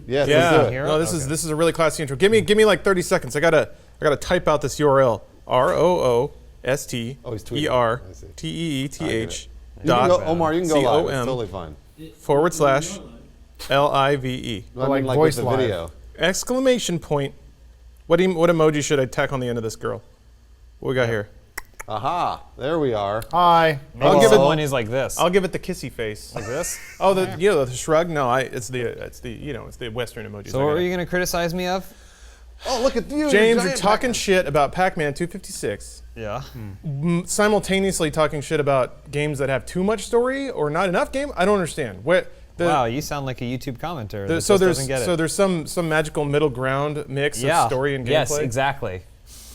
Yes, Yeah. let's do it. No, this is a really classy intro. Give me like 30 seconds. I gotta type out this URL. ROOSTERTEETH Omar, you can go live. It's .com totally fine. /LIVE. No, I mean, like with voice the live. video. Exclamation point. What emoji should I tack on the end of this girl? What we got here? Aha, there we are. Hi. I'll give it one is like this. I'll give it the kissy face. Like this? Oh, the shrug? No, it's the Western emoji. So what were you going to criticize me of? Oh, look at you. James, giant you're talking Pac-Man. shit about Pac-Man 256. Yeah. Simultaneously talking shit about games that have too much story or not enough game. I don't understand. Wow, you sound like a YouTube commenter. That So doesn't get it. there's some magical middle ground mix of story and gameplay. Yes, exactly.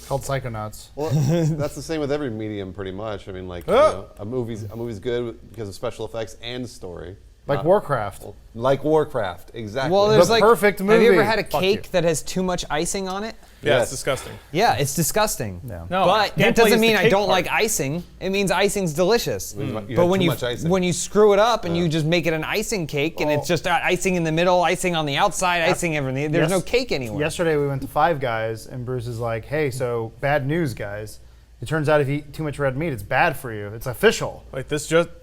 Called Psychonauts. Well, that's the same with every medium, pretty much. I mean, like a movie's good because of special effects and story. Like Warcraft. Like Warcraft, exactly. Well, there's The like perfect Have you ever movie. had a Fuck cake you. that has too much icing on it? Yeah, Yes. it's disgusting. Yeah, it's disgusting. No. No, But gameplay that doesn't is mean the I cake don't part. like icing. It means icing's delicious. You But had when too you much icing. when you screw it up and you just make it an icing cake and it's just icing in the middle, icing on the outside, icing everything, there's no cake anywhere. Yesterday we went to Five Guys, and Bruce is like, "Hey, so bad news, guys. It turns out if you eat too much red meat, it's bad for you. It's official. Like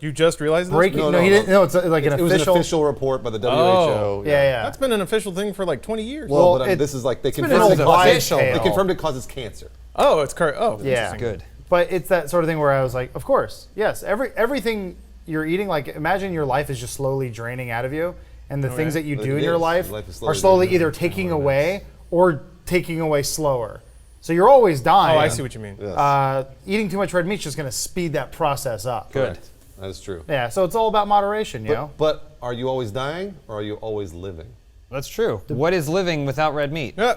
you just realized this? Breaking. No, No, no, he no. didn't. No, it's like an it was official. an official report by the WHO. Oh. Yeah. That's been an official thing for like 20 years. Well, Well, but this is like they been an confirmed it old causes wives' tale. they confirmed it causes cancer. Oh, it's correct. Oh, Yeah. interesting. Good. But it's that sort of thing where I was like, of course, yes. Everything you're eating, like imagine your life is just slowly draining out of you, and the things yeah. that you It do in is. your life Life is are slowly slowly draining. either taking away or taking away slower. So you're always dying. Oh, I see what you mean. Yes. Eating too much red meat is just going to speed that process up. Good. Correct. That is true. Yeah, so it's all about moderation, you know? But are you always dying or are you always living? That's true. What is living without red meat? Yeah.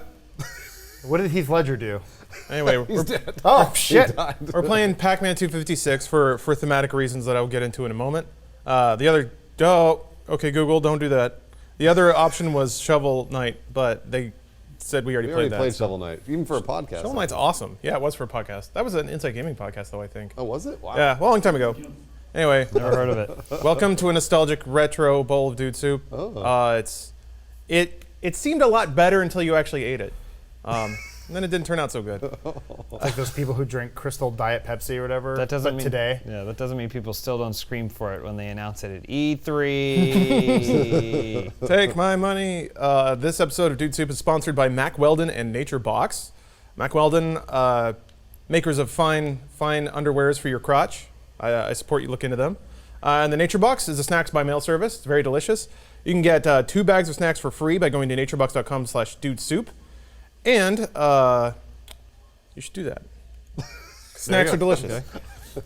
What did Heath Ledger do? Anyway, He's dead. Oh, shit. we're playing Pac-Man 256 for thematic reasons that I'll get into in a moment. Okay, Google, don't do that. The other option was Shovel Knight, but they said we already We already played played that. Shovel Knight, even for a podcast. Shovel Knight's awesome. Yeah, it was for a podcast. That was an Inside Gaming podcast, though, I think. Oh, was it? Wow. Yeah, a long time ago. Anyway, Never heard of it. welcome to a nostalgic retro bowl of dude soup. Oh. It seemed a lot better until you actually ate it. And then it didn't turn out so good. It's like those people who drink Crystal Diet Pepsi or whatever. That doesn't but mean today. Yeah, that doesn't mean people still don't scream for it when they announce it at E3. Take my money. This episode of Dude Soup is sponsored by Mack Weldon and Nature Box. Mack Weldon, makers of fine underwears for your crotch. I support you. Look into them. And the Nature Box is a snacks by mail service. It's very delicious. You can get 2 bags of snacks for free by going to naturebox.com/dudesoup. And you should do that. Snacks are delicious.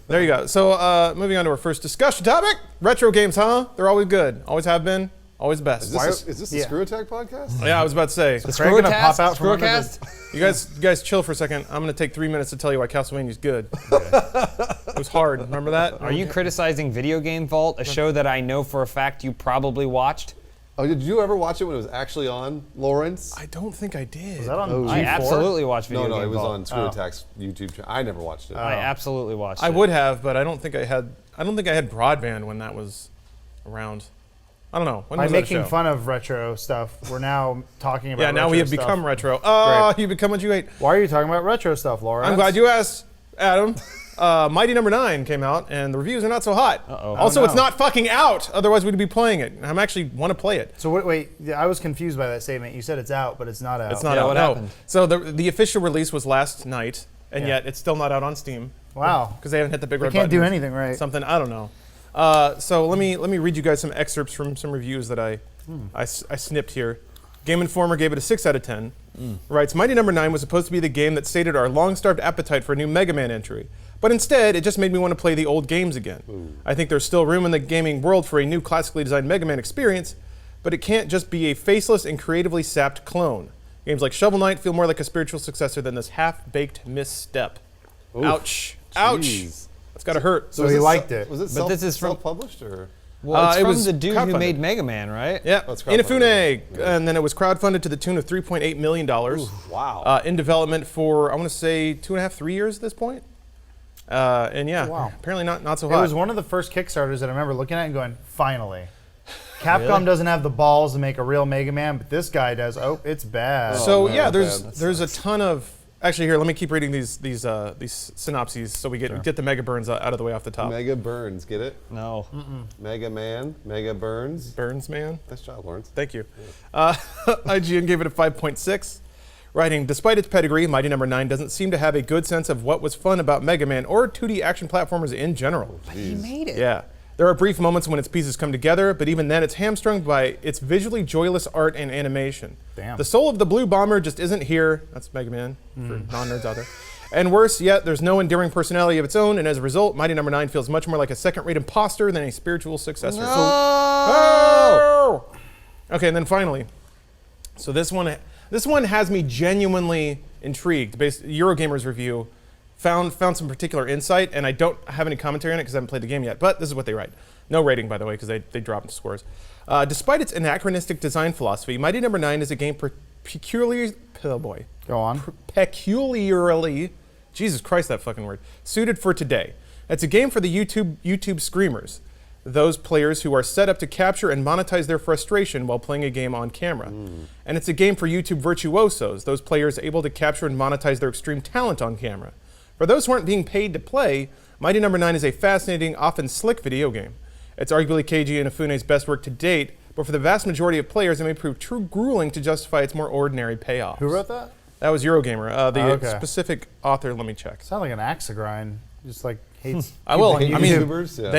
There you go. So moving on to our first discussion topic. Retro games, huh? They're always good. Always have been. Always best. Is this the Yeah. Screw Attack podcast? Yeah, I was about to say. Craig gonna pop out from under Screwcast? You guys chill for a second. I'm going to take 3 minutes to tell you why Castlevania's good. It was hard. Remember that? Are you criticizing Video Game Vault, a show that I know for a fact you probably watched? Oh, did you ever watch it when it was actually on, Lawrence? I don't think I did. Is that on Oh. G4? I absolutely watched Video No, Game it was Vault. on Screw Attack's YouTube channel. I never watched it. I absolutely watched I it. would have, but I don't think I had broadband when that was around. I don't know. When By was that making show? fun of retro stuff, we're now talking about Yeah, now we have retro become stuff. retro. Oh, Great. you become what you ate. Why are you talking about retro stuff, Laura? I'm glad you asked, Adam. Mighty Number 9 came out, and the reviews are not so hot. Uh-oh. Also, Oh, it's no. not fucking out. Otherwise, we'd be playing it. I actually want to play it. So wait, I was confused by that statement. You said it's out, but it's not out. It's not Yeah, out. what No. happened? So the official release was last night, and Yeah. yet it's still not out on Steam Wow. because they haven't hit the big They red can't button. do anything right. Something I don't know. So let me read you guys some excerpts from some reviews that I snipped here. Game Informer gave it a 6 out of 10. Writes, Mighty Number 9 was supposed to be the game that sated our long-starved appetite for a new Mega Man entry. But instead, it just made me want to play the old games again. I think there's still room in the gaming world for a new classically designed Mega Man experience, but it can't just be a faceless and creatively sapped clone. Games like Shovel Knight feel more like a spiritual successor than this half-baked misstep. Ouch. Ouch. Jeez. That's gotta hurt. So he liked it. Was it But this is from- self-published or? Well, it's it from was the dude who crowdfunded. made Mega Man, right? Yeah, Oh, it's crowdfunded. Inafune, and then it was crowdfunded to the tune of $3.8 million. Wow. In development for, I want to say, 2.5, 3 years at this point. And yeah, Wow. apparently not so It hot. was one of the first Kickstarters that I remember looking at and going, finally. Capcom doesn't have the balls to make a real Mega Man, but this guy does. Oh, it's bad. So man, yeah, that's there's a ton of. Actually, here, let me keep reading these synopses so we get the Mega Burns out of the way off the top. Mega Burns, get it? No. Mega Man, Mega Burns. Burns, man. Nice job, Lawrence. Thank you. IGN gave it a 5.6, writing, despite its pedigree, Mighty No. 9 doesn't seem to have a good sense of what was fun about Mega Man or 2D action platformers in general. But he made it. Yeah. There are brief moments when its pieces come together, but even then it's hamstrung by its visually joyless art and animation. Damn. The soul of the Blue Bomber just isn't here. That's Mega Man for non-nerds out there. And worse yet, there's no endearing personality of its own, and as a result, Mighty No. 9 feels much more like a second-rate imposter than a spiritual successor. Oh! Okay, and then finally, so this one has me genuinely intrigued. Eurogamer's review found some particular insight, and I don't have any commentary on it because I haven't played the game yet, but this is what they write. No rating, by the way, because they dropped scores. Despite its anachronistic design philosophy, Mighty No. 9 is a game peculiarly, Jesus Christ, that fucking word, suited for today. It's a game for the YouTube screamers, those players who are set up to capture and monetize their frustration while playing a game on camera. And it's a game for YouTube virtuosos, those players able to capture and monetize their extreme talent on camera. For those who aren't being paid to play, Mighty No. 9 is a fascinating, often slick video game. It's arguably Keiji Inafune's best work to date, but for the vast majority of players, it may prove too grueling to justify its more ordinary payoffs. Who wrote that? That was Eurogamer. The okay. specific author, let me check. Sound like an axe to grind. Just like hates. I will. people I on mean, YouTube. YouTubers, yeah.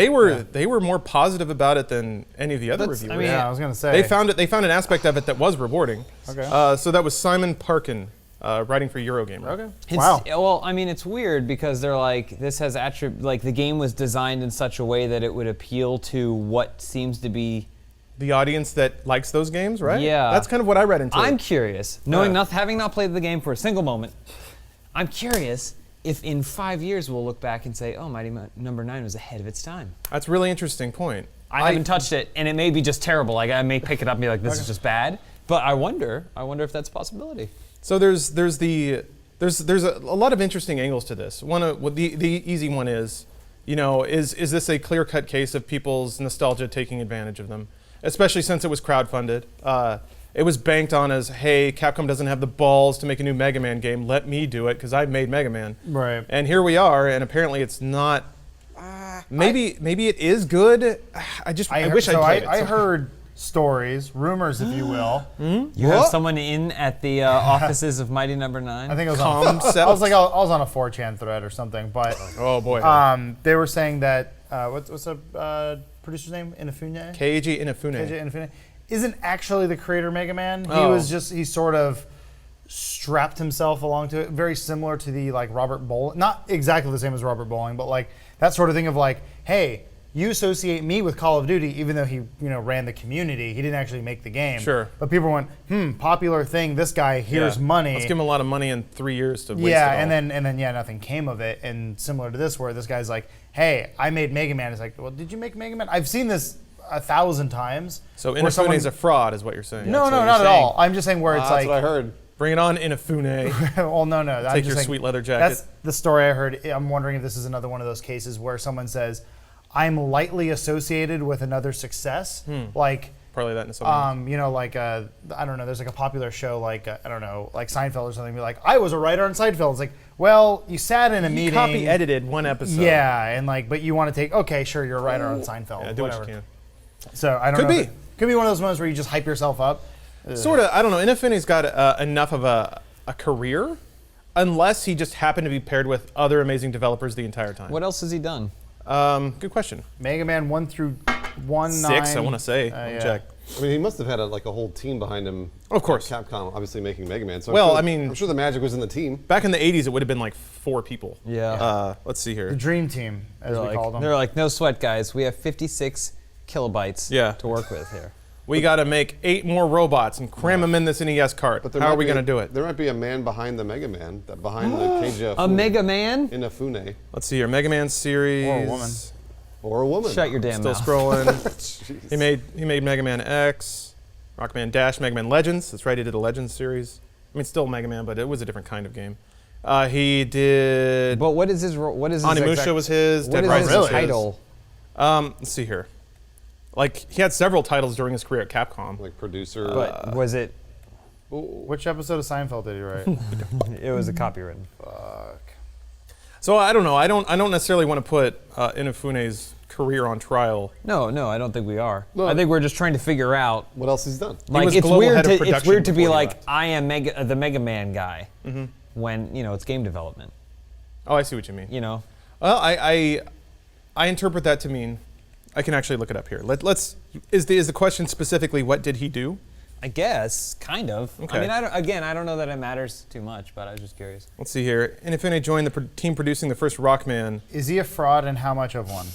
they were more positive about it than any of the other reviewers. I mean, Yeah, I was gonna say. They found an aspect of it that was rewarding. Okay. So that was Simon Parkin, writing for Eurogamer. Okay. It's, Wow. Well, I mean, it's weird because they're like, this has like the game was designed in such a way that it would appeal to what seems to be. The audience that likes those games, right? Yeah. That's kind of what I read into I'm it. curious, having not played the game for a single moment, I'm curious if in 5 years we'll look back and say, oh, Mighty No. 9 was ahead of its time. That's a really interesting point. I haven't touched it, and it may be just terrible. Like I may pick it up and be like, this is just bad. But I wonder if that's a possibility. So there's a lot of interesting angles to this. The easy one is, is this a clear-cut case of people's nostalgia taking advantage of them? Especially since it was crowdfunded. It was banked on as, hey, Capcom doesn't have the balls to make a new Mega Man game. Let me do it because I made Mega Man. Right. And here we are, and apparently it's not. Maybe it is good. I wish I played it. I heard stories, rumors, if you will. You have someone in at the offices of Mighty No. 9? I think it was on. I was on a 4chan thread or something, but Oh boy. they were saying that what's the producer's name? Inafune. Keiji Inafune. Keiji Inafune isn't actually the creator of Mega Man. Oh. He sort of strapped himself along to it, very similar to the like Robert Bowling, not exactly the same as Robert Bowling, but like that sort of thing of like, hey, you associate me with Call of Duty, even though he ran the community. He didn't actually make the game. Sure. But people went, popular thing. This guy, here's money. Let's give him a lot of money in 3 years to waste it all. Yeah, and then nothing came of it. And similar to this, where this guy's like, hey, I made Mega Man. It's like, well, did you make Mega Man? I've seen this 1,000 times. So where Inafune's a fraud, is what you're saying. No, That's what not you're at saying. all. I'm just saying where it's That's like. what I heard. Bring it on, Inafune. Well, no. I'm Take just your saying, sweet leather jacket. That's the story I heard. I'm wondering if this is another one of those cases where someone says, I'm lightly associated with another success. Like, Probably that in some like I don't know. There's like a popular show like I don't know, like Seinfeld or something. Be like, I was a writer on Seinfeld. It's like, well, you sat in a meeting. copy edited one episode. Yeah, and like, but you want to take. Okay, sure, you're a writer on Seinfeld. Yeah, do whatever. what you can. So I don't Could know. be. Could be one of those moments where you just hype yourself up. Sort of. I don't know. Inafune's got enough of a career, unless he just happened to be paired with other amazing developers the entire time. What else has he done? Good question. Mega Man 1 through 1, 6, 9. I want to say. Yeah. Check. I mean, he must have had a whole team behind him. Of course. Capcom, obviously making Mega Man. So Well, I'm sure the magic was in the team. Back in the 80s, it would have been like 4 people. Yeah. Let's see The here. Dream Team, as we called them. They're like, no sweat, guys. We have 56 kilobytes to work with here. We got to make 8 more robots and cram them in this NES cart. But there How might are we be- going to do it? There might be a man behind the Mega Man, behind the Keiji A Mega Man? Inafune. Let's see here. Mega Man series. Or a woman. Or a woman. Shut your damn Still mouth. scrolling. Jeez. He made Mega Man X, Rockman Dash, Mega Man Legends. That's right, he did a Legends series. I mean, still Mega Man, but it was a different kind of game. He did. But what is his? What is his? Onimusha exact- was his. What Dead is Rising his was his. title? Let's see here. Like he had several titles during his career at Capcom. Like producer. But was it? Which episode of Seinfeld did he write? It was a copywritten. Fuck. So I don't know. I don't necessarily want to put Inafune's career on trial. No, I don't think we are. No. I think we're just trying to figure out. What else he's done? Like was it's global weird head of to production it's weird to be before he like left. I am the Mega Man guy when it's game development. Oh, I see what you mean. You know. Well, I interpret that to mean I can actually look it up here. Let's is the question specifically what did he do? I guess, kind of. Okay. I mean, I don't know that it matters too much, but I was just curious. Let's see here. Inafune joined the team producing the first Rockman. Is he a fraud, and how much of one?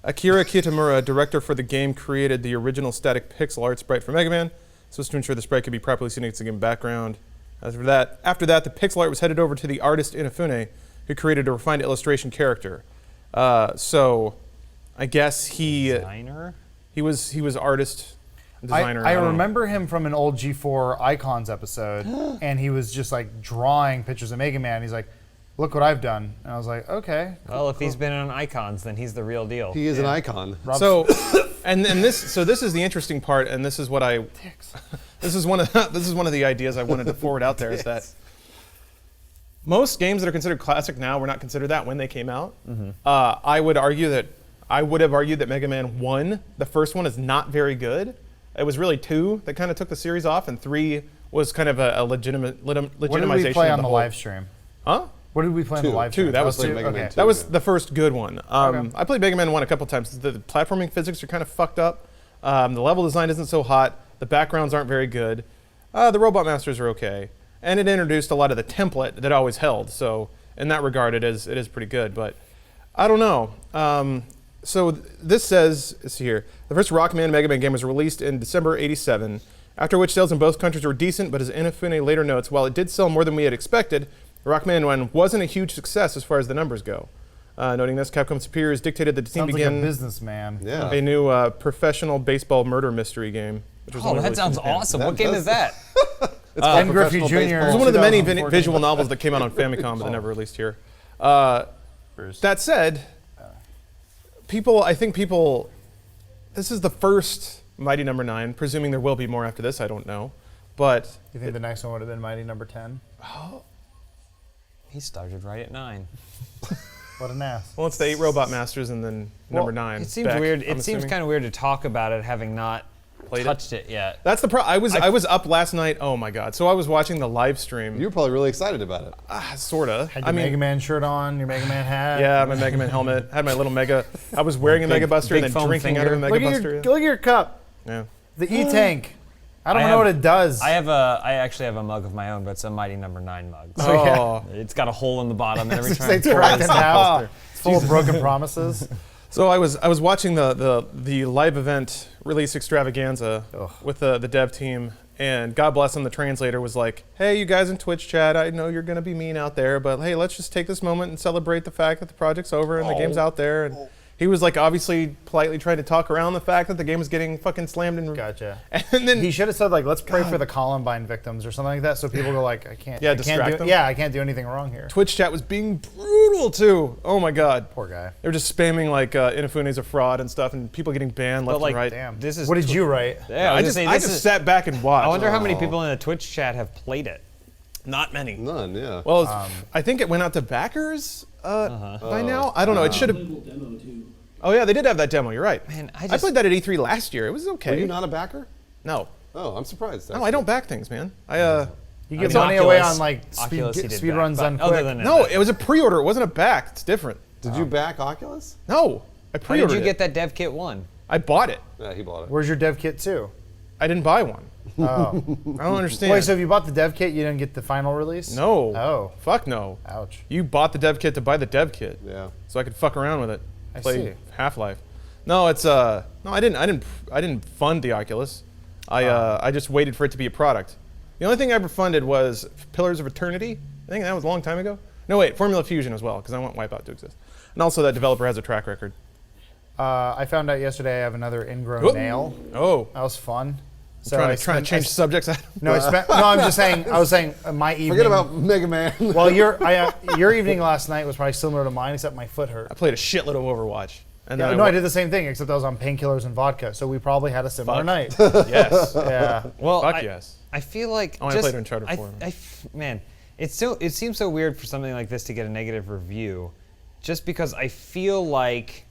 Akira Kitamura, director for the game, created the original static pixel art sprite for Mega Man, so as to ensure the sprite could be properly seen against the game background. After that, the pixel art was headed over to the artist Inafune, who created a refined illustration character. So, I guess he Designer? was artist, designer. I don't know. remember him from an old G4 Icons episode, and he was just like drawing pictures of Mega Man. He's like, "Look what I've done," and I was like, "Okay." Well, if he's been on Icons, then he's the real deal. He is an icon. So, and this is the interesting part, and this is what this is one of the ideas I wanted to forward out there is that most games that are considered classic now were not considered that when they came out. I would have argued that Mega Man 1, the first one, is not very good. It was really 2 that kind of took the series off, and 3 was kind of a legitimization What did we play of on the the whole. live stream? Huh? What did we play on the Two. live Two, stream? that was Played two. Mega Man Okay. 2, That was yeah. the first good one. Okay. I played Mega Man 1 a couple times. The platforming physics are kind of fucked up. The level design isn't so hot. The backgrounds aren't very good. The Robot Masters are okay. And it introduced a lot of the template that always held. So in that regard, it is pretty good. But I don't know. So this says, let's see here, the first Rockman Mega Man game was released in December '87, after which sales in both countries were decent, but as Inafune later notes, while it did sell more than we had expected, Rockman 1 wasn't a huge success as far as the numbers go. Noting this, Capcom superiors dictated that the team Sounds like a begin businessman. Yeah. a new professional baseball murder mystery game. Which was Oh, only that released in sounds Japan. awesome. That What game does- is that? It's called Ken Griffey Professional Jr. Baseball. It was one of the many 2014. visual novels that came out on Famicom but never released here. That said, I think people, this is the first Mighty Number 9, presuming there will be more after this, I don't know. But You think the next one would have been Mighty Number 10? He started right at 9. What an ass. well, it's the 8 Robot Masters and then number 9. It seems Beck, weird. I'm It seems assuming. kind of weird to talk about it having not Played it? touched it yet. That's the I was up last night. Oh my god! So I was watching the live stream. You were probably really excited about it. Sorta. Had your Mega Man shirt on, your Mega Man hat. Yeah, my Mega Man helmet. Had my little Mega. I was wearing a Mega Buster and big then foam drinking out of a finger. Mega Look at, Buster. look at your cup. Yeah. The E-Tank. I don't I know have- what it does. I actually have a mug of my own, but it's a Mighty Number 9 mug. Oh, yeah. Oh. It's got a hole in the bottom, and every It's time I like pour cracked it, in half. It's full of broken promises. So I was watching the live event release extravaganza Ugh. with the dev team, and God bless him, the translator was like, "Hey, you guys in Twitch chat, I know you're gonna be mean out there, but hey, let's just take this moment and celebrate the fact that the project's over and the game's out there." And he was like, obviously, politely trying to talk around the fact that the game was getting fucking slammed and Gotcha. And then He should have said like, "Let's pray for the Columbine victims" or something like that, so people go like, "I can't." Yeah, I can't distract do, them. Yeah, I can't do anything wrong here. Twitch chat was being brutal too. Oh my god. Poor guy. They were just spamming like Inafune's a fraud and stuff, and people getting banned left like, and right. Damn. This is What did you write? Yeah, I was just gonna say, I this just is- sat back and watched. I wonder how many people in the Twitch chat have played it. Not many. None, yeah. Well, I think it went out to backers by now. I don't know. It should have. Playable demo too. Oh yeah, they did have that demo. You're right. Man, I I just- played that at E3 last year. It was okay. Were you not a backer? No. Oh, I'm surprised. No, I don't back things, man. I You give It's money away Oculus. on like Oculus he did speed back, runs but done other quick. than that- no. It was a pre-order. It wasn't a back. It's different. Did you back Oculus? No, I How pre-ordered did you it. get that dev kit 1? I bought it. Yeah, he bought it. Where's your dev kit too? I didn't buy one. Oh. I don't understand. Wait, so if you bought the dev kit, you didn't get the final release? no. Oh. Fuck no. Ouch. You bought the dev kit to buy the dev kit. Yeah. So I could fuck around with it. I Play see. Half-Life. No, it's no, I didn't fund the Oculus. I just waited for it to be a product. The only thing I ever funded was Pillars of Eternity. I think that was a long time ago. No, wait, Formula Fusion as well, because I want Wipeout to exist. And also that developer has a track record. I found out yesterday I have another ingrown Whoop. nail. Oh, That was fun. So trying I to change spent- subjects. No, I'm just saying. I was saying my evening. Forget about Mega Man. Well, your evening last night was probably similar to mine, except my foot hurt. I played a shitload of Overwatch. And Yeah, then no, I did the same thing, except I was on painkillers and vodka, so we probably had a similar Fuck. night. Yes. Yeah. Well, Fuck I, yes. I feel like I wanna just, play Uncharted 4. Man, it seems so weird for something like this to get a negative review, just because I feel like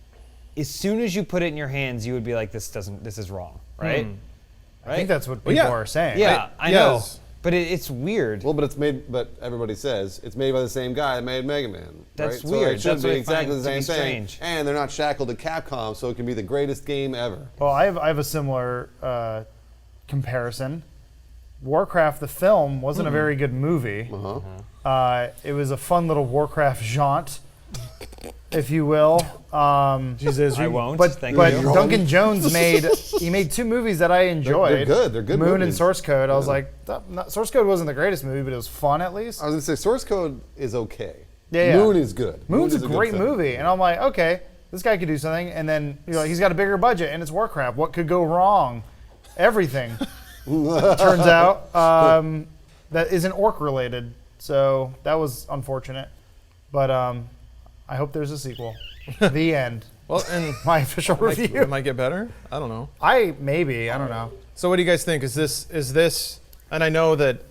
as soon as you put it in your hands, you would be like, this is wrong, right? I think that's what people yeah. are saying. Yeah, I know, yes. but it's weird. Well, but everybody says it's made by the same guy that made Mega Man. That's right? weird. So it should That's what be I exactly find the to be same thing. strange. And they're not shackled to Capcom, so it can be the greatest game ever. Well, I have a similar comparison. Warcraft, the film, wasn't a very good movie. It was a fun little Warcraft jaunt, if you will. Jesus, I won't. But Thank but you. Duncan Jones made 2 movies that I enjoyed. They're good. They're good Moon and movies. Source Code. I was like, Source Code wasn't the greatest movie, but it was fun at least. I was gonna say Source Code is okay. Yeah. Moon is good. Moon's Moon a is good great film. movie, and I'm like, okay, this guy could do something. And then he's got a bigger budget, and it's Warcraft. What could go wrong? Everything. Turns out that isn't orc related, so that was unfortunate. But I hope there's a sequel. The end. Well, and My official review. it might get better. I don't know. I don't know. So what do you guys think? Is this? And I know that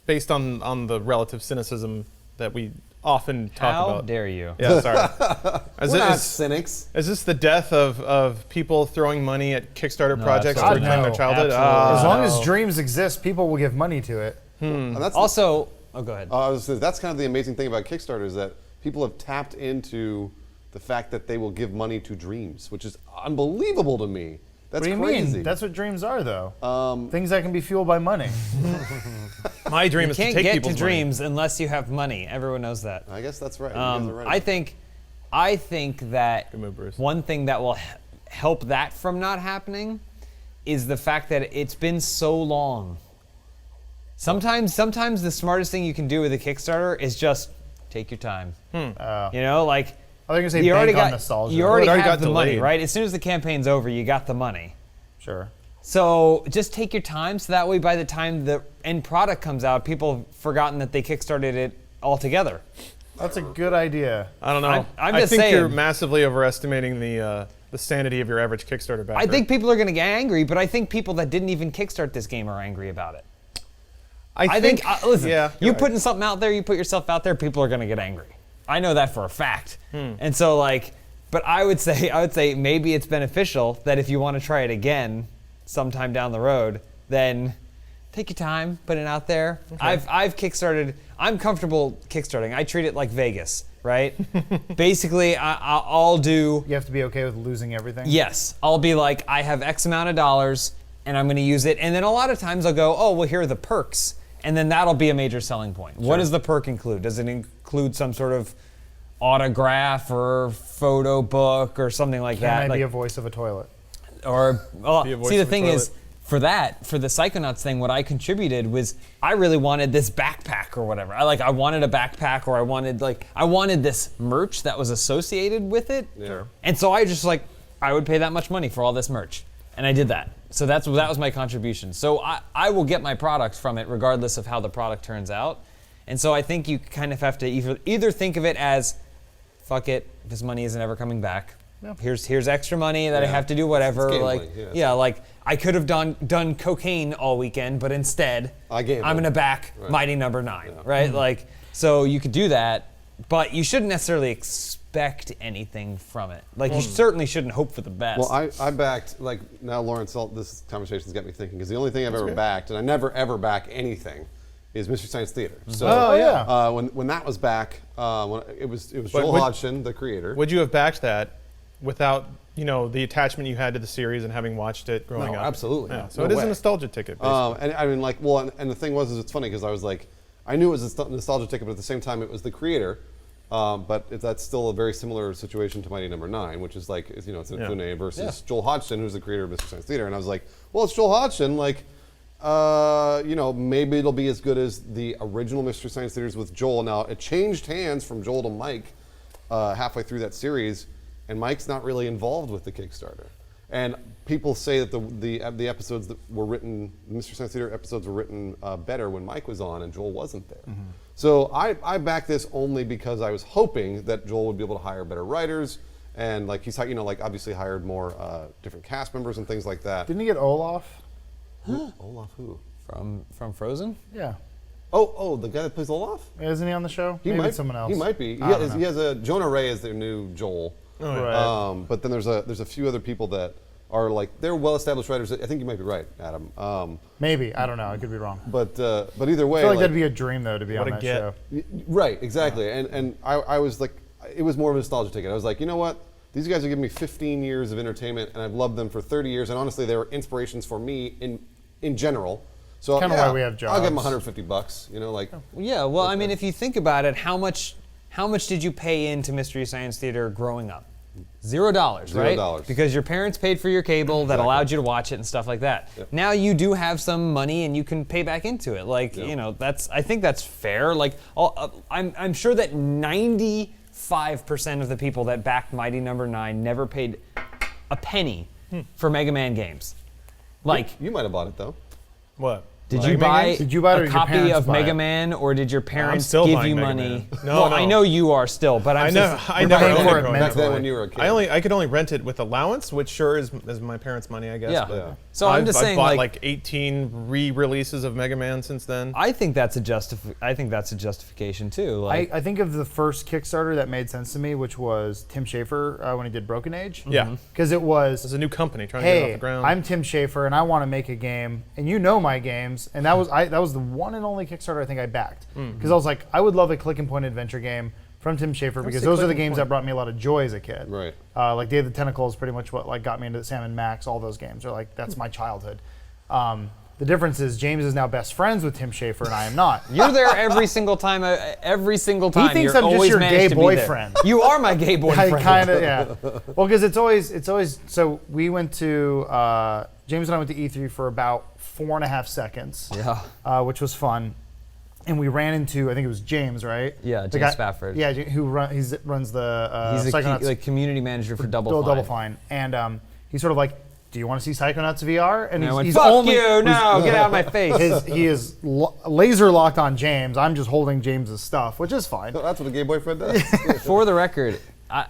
based on the relative cynicism that we often talk How about. dare you? Yeah, sorry. We're not cynics. Is this the death of people throwing money at Kickstarter No, projects to absolutely reclaim not. their childhood? Absolutely. As long as no. dreams exist, people will give money to it. And that's Also, oh, go ahead. that's kind of the amazing thing about Kickstarter is that people have tapped into the fact that they will give money to dreams, which is unbelievable to me. That's What do you crazy. mean? That's what dreams are, though. Things that can be fueled by money. My dream You is to can't take get to people's money. dreams unless you have money. Everyone knows that. I guess that's right. You guys are right. I think that Good move, Bruce. one thing that will help that from not happening is the fact that it's been so long. Sometimes the smartest thing you can do with a Kickstarter is just take your time. You know, like I think I say you already bank on got nostalgia. you already Well, it already have got the money, delayed. right? As soon as the campaign's over, you got the money. Sure. So just take your time, so that way by the time the end product comes out, people have forgotten that they kickstarted it altogether. That's a good idea. I don't know. I'm I just think you're saying. massively overestimating the sanity of your average Kickstarter backer. I think people are going to get angry, but I think people that didn't even kickstart this game are angry about it. I think listen, yeah, you you're right. putting something out there, you put yourself out there, people are going to get angry. I know that for a fact. And so like, but I would say maybe it's beneficial that if you want to try it again sometime down the road, then take your time, put it out there. Okay. I've kickstarted. I'm comfortable kickstarting. I treat it like Vegas, right? Basically, I'll do. You have to be okay with losing everything. Yes, I'll be like, I have X amount of dollars, and I'm going to use it. And then a lot of times I'll go, oh, well, here are the perks, and then that'll be a major selling point. Sure. What does the perk include? Does it include some sort of autograph or photo book or something like that? Can I be Like, a voice of a toilet? or well, Be a voice see, the of a thing toilet. is, for the Psychonauts thing, what I contributed was I really wanted this backpack or whatever. I wanted a backpack, or I wanted this merch that was associated with it. Sure. And so I just I would pay that much money for all this merch, and I did that. So that was my contribution. So I will get my product from it regardless of how the product turns out. And so I think you kind of have to either think of it as, fuck it, this money isn't ever coming back. Yeah. Here's extra money that I Yeah. have to do whatever. It's Like gambling, like I could have done cocaine all weekend, but instead I gambled. I'm gonna back Right. Mighty Number 9, right? Like, so you could do that, but you shouldn't necessarily expect anything from it. Like, you certainly shouldn't hope for the best. Well, I backed, like, now Lawrence, this conversation's got me thinking, because the only thing I've ever backed, and I never ever back anything, is Mystery Science Theater. So Oh, yeah. when that was back, when it was But Joel would- Hodgson, the creator. Would you have backed that without the attachment you had to the series and having watched it growing No, up? absolutely Yeah. not. So No it is way. a nostalgia ticket. Basically. And I mean, like, well, and the thing was, is it's funny because I was like, I knew it was a nostalgia ticket, but at the same time, it was the creator. But that's still a very similar situation to Mighty Number 9, which is like, it's Inafune versus Joel Hodgson, who's the creator of Mystery Science Theater. And I was like, well, it's Joel Hodgson. Like, maybe it'll be as good as the original Mystery Science Theaters with Joel. Now, it changed hands from Joel to Mike halfway through that series, and Mike's not really involved with the Kickstarter. And people say that the episodes that were written, the Mystery Science Theater episodes were written better when Mike was on and Joel wasn't there. So I backed this only because I was hoping that Joel would be able to hire better writers and like he's like obviously hired more different cast members and things like that. Didn't he get Olaf? Olaf who? From Frozen. Yeah. Oh, the guy that plays Olaf? Isn't he on the show? He Maybe might. it's someone else. He might be. I don't know. He has a Jonah Ray as their new Joel. Right. But then there's a few other people that are like they're well-established writers. I think you might be right, Adam. Maybe. I don't know. I could be wrong. But either way, I feel like that'd be a dream, though, to be What on a that get. show. right, exactly. And I was like, it was more of a nostalgia ticket. I was like, you know what? These guys are giving me 15 years of entertainment, and I've loved them for 30 years. And honestly, they were inspirations for me in general. So Kinda why we have I'll give them jobs. $150. You know, like Yeah, well, I mean, if you think about it, how much did you pay into Mystery Science Theater growing up? $0, right? $0. Because your parents paid for your cable that allowed you to watch it and stuff like that. Yep. Now you do have some money and you can pay back into it. Like, Yep. you know, I think that's fair. Like, I'm sure that 95% of the people that backed Mighty Number 9 never paid a penny for Mega Man games. Like, you might have bought it though. What? Did Mega you Man buy games? Did you buy it or a did your copy parents of buy Mega it? Man, or did your parents still give buying you Mega money? Man. No, well, no. I know you are still, but I never You're owned paying it for it growing Back up. then when you were a kid. I could only rent it with allowance, which sure is my parents' money, I guess. Yeah. but Yeah. So I'm just I've saying, bought like 18 re-releases of Mega Man since then. I think that's a justification too. Like, I think of the first Kickstarter that made sense to me, which was Tim Schafer when he did Broken Age. Yeah. Because it was, It's a new company trying to get it off hey, the ground. I'm Tim Schafer and I want to make a game, and you know my games, and that was the one and only Kickstarter I think I backed. Because I was like, I would love a click and point adventure game from Tim Schafer because say those are click the and games point? that brought me a lot of joy as a kid. Right. Like Day of the Tentacle is pretty much what like got me into Sam and Max. All those games are like that's my childhood. The difference is James is now best friends with Tim Schafer and I am not. you're there every single time. Every single time. thinks you're I'm just always your managed gay to be there. boyfriend. You are my gay boyfriend. Kind of, yeah. Well, because it's always. So we went to James and I went to E3 for about 4.5 seconds. Yeah. Which was fun, and we ran into I think it was James, right? Yeah, The James guy- Spafford. Yeah, who runs the He's Psychonauts like community manager for Double Double Fine, and he's sort of like, "Do you want to see Psychonauts VR?" And And I went, he's fuck only you, no, get out of my face. he is laser locked on James. I'm just holding James's stuff, which is fine. So that's what a gay boyfriend does. For the record,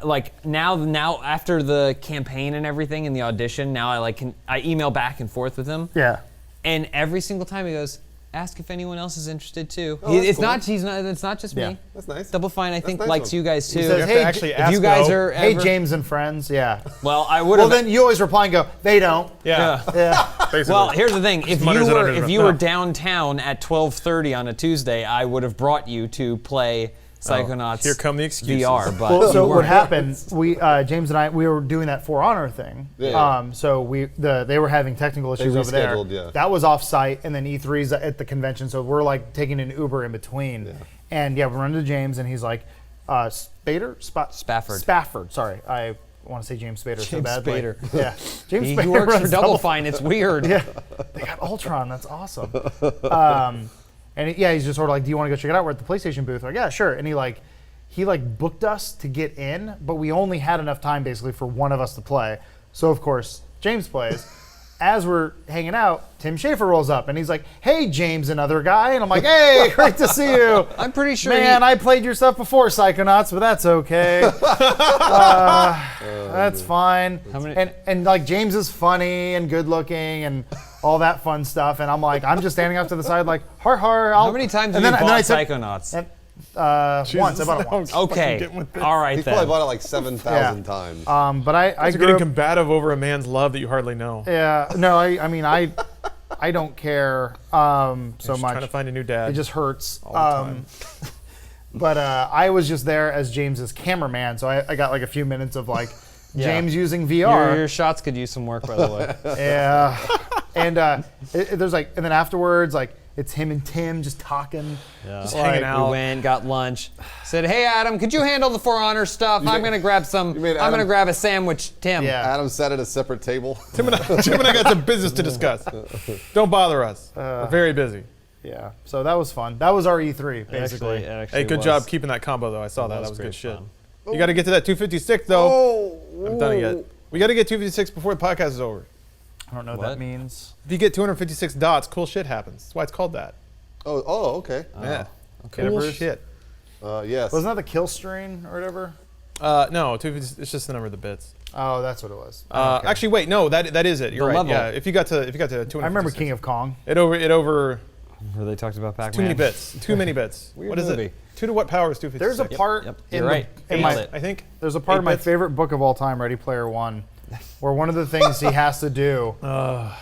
like now after the campaign and everything and the audition, now I email back and forth with him, Yeah. and every single time he goes, "Ask if anyone else is interested too." Oh, that's It's cool. not. It's not just Yeah. me. That's nice. Double Fine, I That's think, nice likes of him. you guys too. says, you have "Hey, to actually if ask if you guys though. are Hey, ever, James and friends. Yeah. well, I would Well, have. then you always reply and go, "They don't." Yeah. Yeah. Basically. Well, here's the thing: if mutters it under you his were breath. downtown at 12:30 on a Tuesday, I would have brought you to play Psychonauts. here come the excuses. VR, but Well, you so what weren't. happened? We James and I we were doing that For Honor thing. Yeah. So they were having technical issues over there. rescheduled, yeah. That was off site, and then E3's at the convention. So we're like taking an Uber in between. Yeah. And yeah, we run into James, and he's like, Spafford. Spafford. Sorry, I want to say James Spader so James badly. Spader. Yeah. James He Spader works for runs Double Fine. It's weird. Yeah, they got Ultron. That's awesome. And he's just sort of like, "Do you want to go check it out? We're at the PlayStation booth." Like, yeah, sure. And he booked us to get in, but we only had enough time basically for one of us to play. So of course James plays. As we're hanging out, Tim Schafer rolls up and he's like, "Hey, James, another guy." And I'm like, "Hey, great to see you." I'm pretty sure. Man, I played your stuff before, Psychonauts, but that's okay. That's fine. How many- And like James is funny and good looking and all that fun stuff. And I'm like, I'm just standing off to the side like, har har. How many times have you bought Psychonauts? Once. I bought it once. Okay. get with this. All right He's probably then. bought it like 7,000 times. But I You're grew getting up. combative over a man's love that you hardly know. Yeah. No, I mean, I don't care so Just much. trying to find a new dad. It just hurts. All the time. But I was just there as James's cameraman, so I got like a few minutes of like Yeah. James using VR. Your shots could use some work, by the way. Yeah. And there's like, and then afterwards, like it's him and Tim just talking. Just like, hanging We out. went, got lunch. Said, "Hey, Adam, could you handle the For Honor stuff? I'm gonna grab some. you made I'm gonna Adam- grab a sandwich, Tim." Yeah. Adam sat at a separate table. Jim and I got some business to discuss. Don't bother us. We're very busy. Yeah. So that was fun. That was our E3 basically. Hey, good job keeping that combo though. I saw that. was That was good great shit. fun. You got to get to that 256 though. Oh, I haven't done it yet. We got to get 256 before the podcast is over. I don't know what What? that means. If you get 256 dots, cool shit happens. That's why it's called that. Oh, okay. Yeah. Okay. Cool shit. Yes. Wasn't that the kill stream or whatever? No, it's just the number of the bits. Oh, that's what it was. Okay. Actually, wait, no, that is it. You're The right. level. Yeah, if you got to 256. I remember King of Kong. It over Where they talked about Pac-Man. too many bits. Too many bits. Weird what is movie. it? 2 to what power is 256? There's a part Yep. in You're right. in Nailed my, it. I think. there's a part of 8 my bits. favorite book of all time, Ready Player One, where one of the things he has to do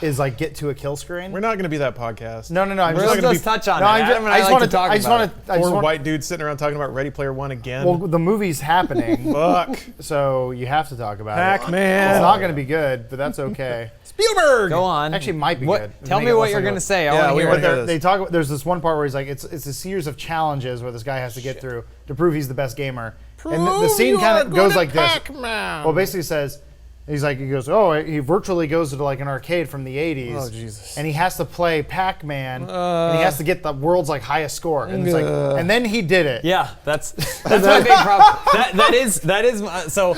is like get to a kill screen. We're not going to be that podcast. No. I'm We're just just touch on no, it. I'm Adam and I just like want to talk I just about want it. to. I just Four want. white dudes sitting around talking about Ready Player One again. Well, the movie's happening, Fuck. so you have to talk about it. Pac-Man. It's not going to be good, but that's okay. Spielberg. Go on. Actually, it might be What? good. Tell Make me it what less you're like going a- to say. I Yeah, want to we hear wanna it. hear But this. they talk. There's this one part where he's like, it's a series of challenges where this guy has to get through to prove he's the best gamer. And the scene kind of goes like this. Well, basically says, he goes, he virtually goes to like an arcade from the 80s. Oh, Jesus. And he has to play Pac-Man, and he has to get the world's like highest score. And it's like, and then he did it. Yeah, that's my big problem. That is so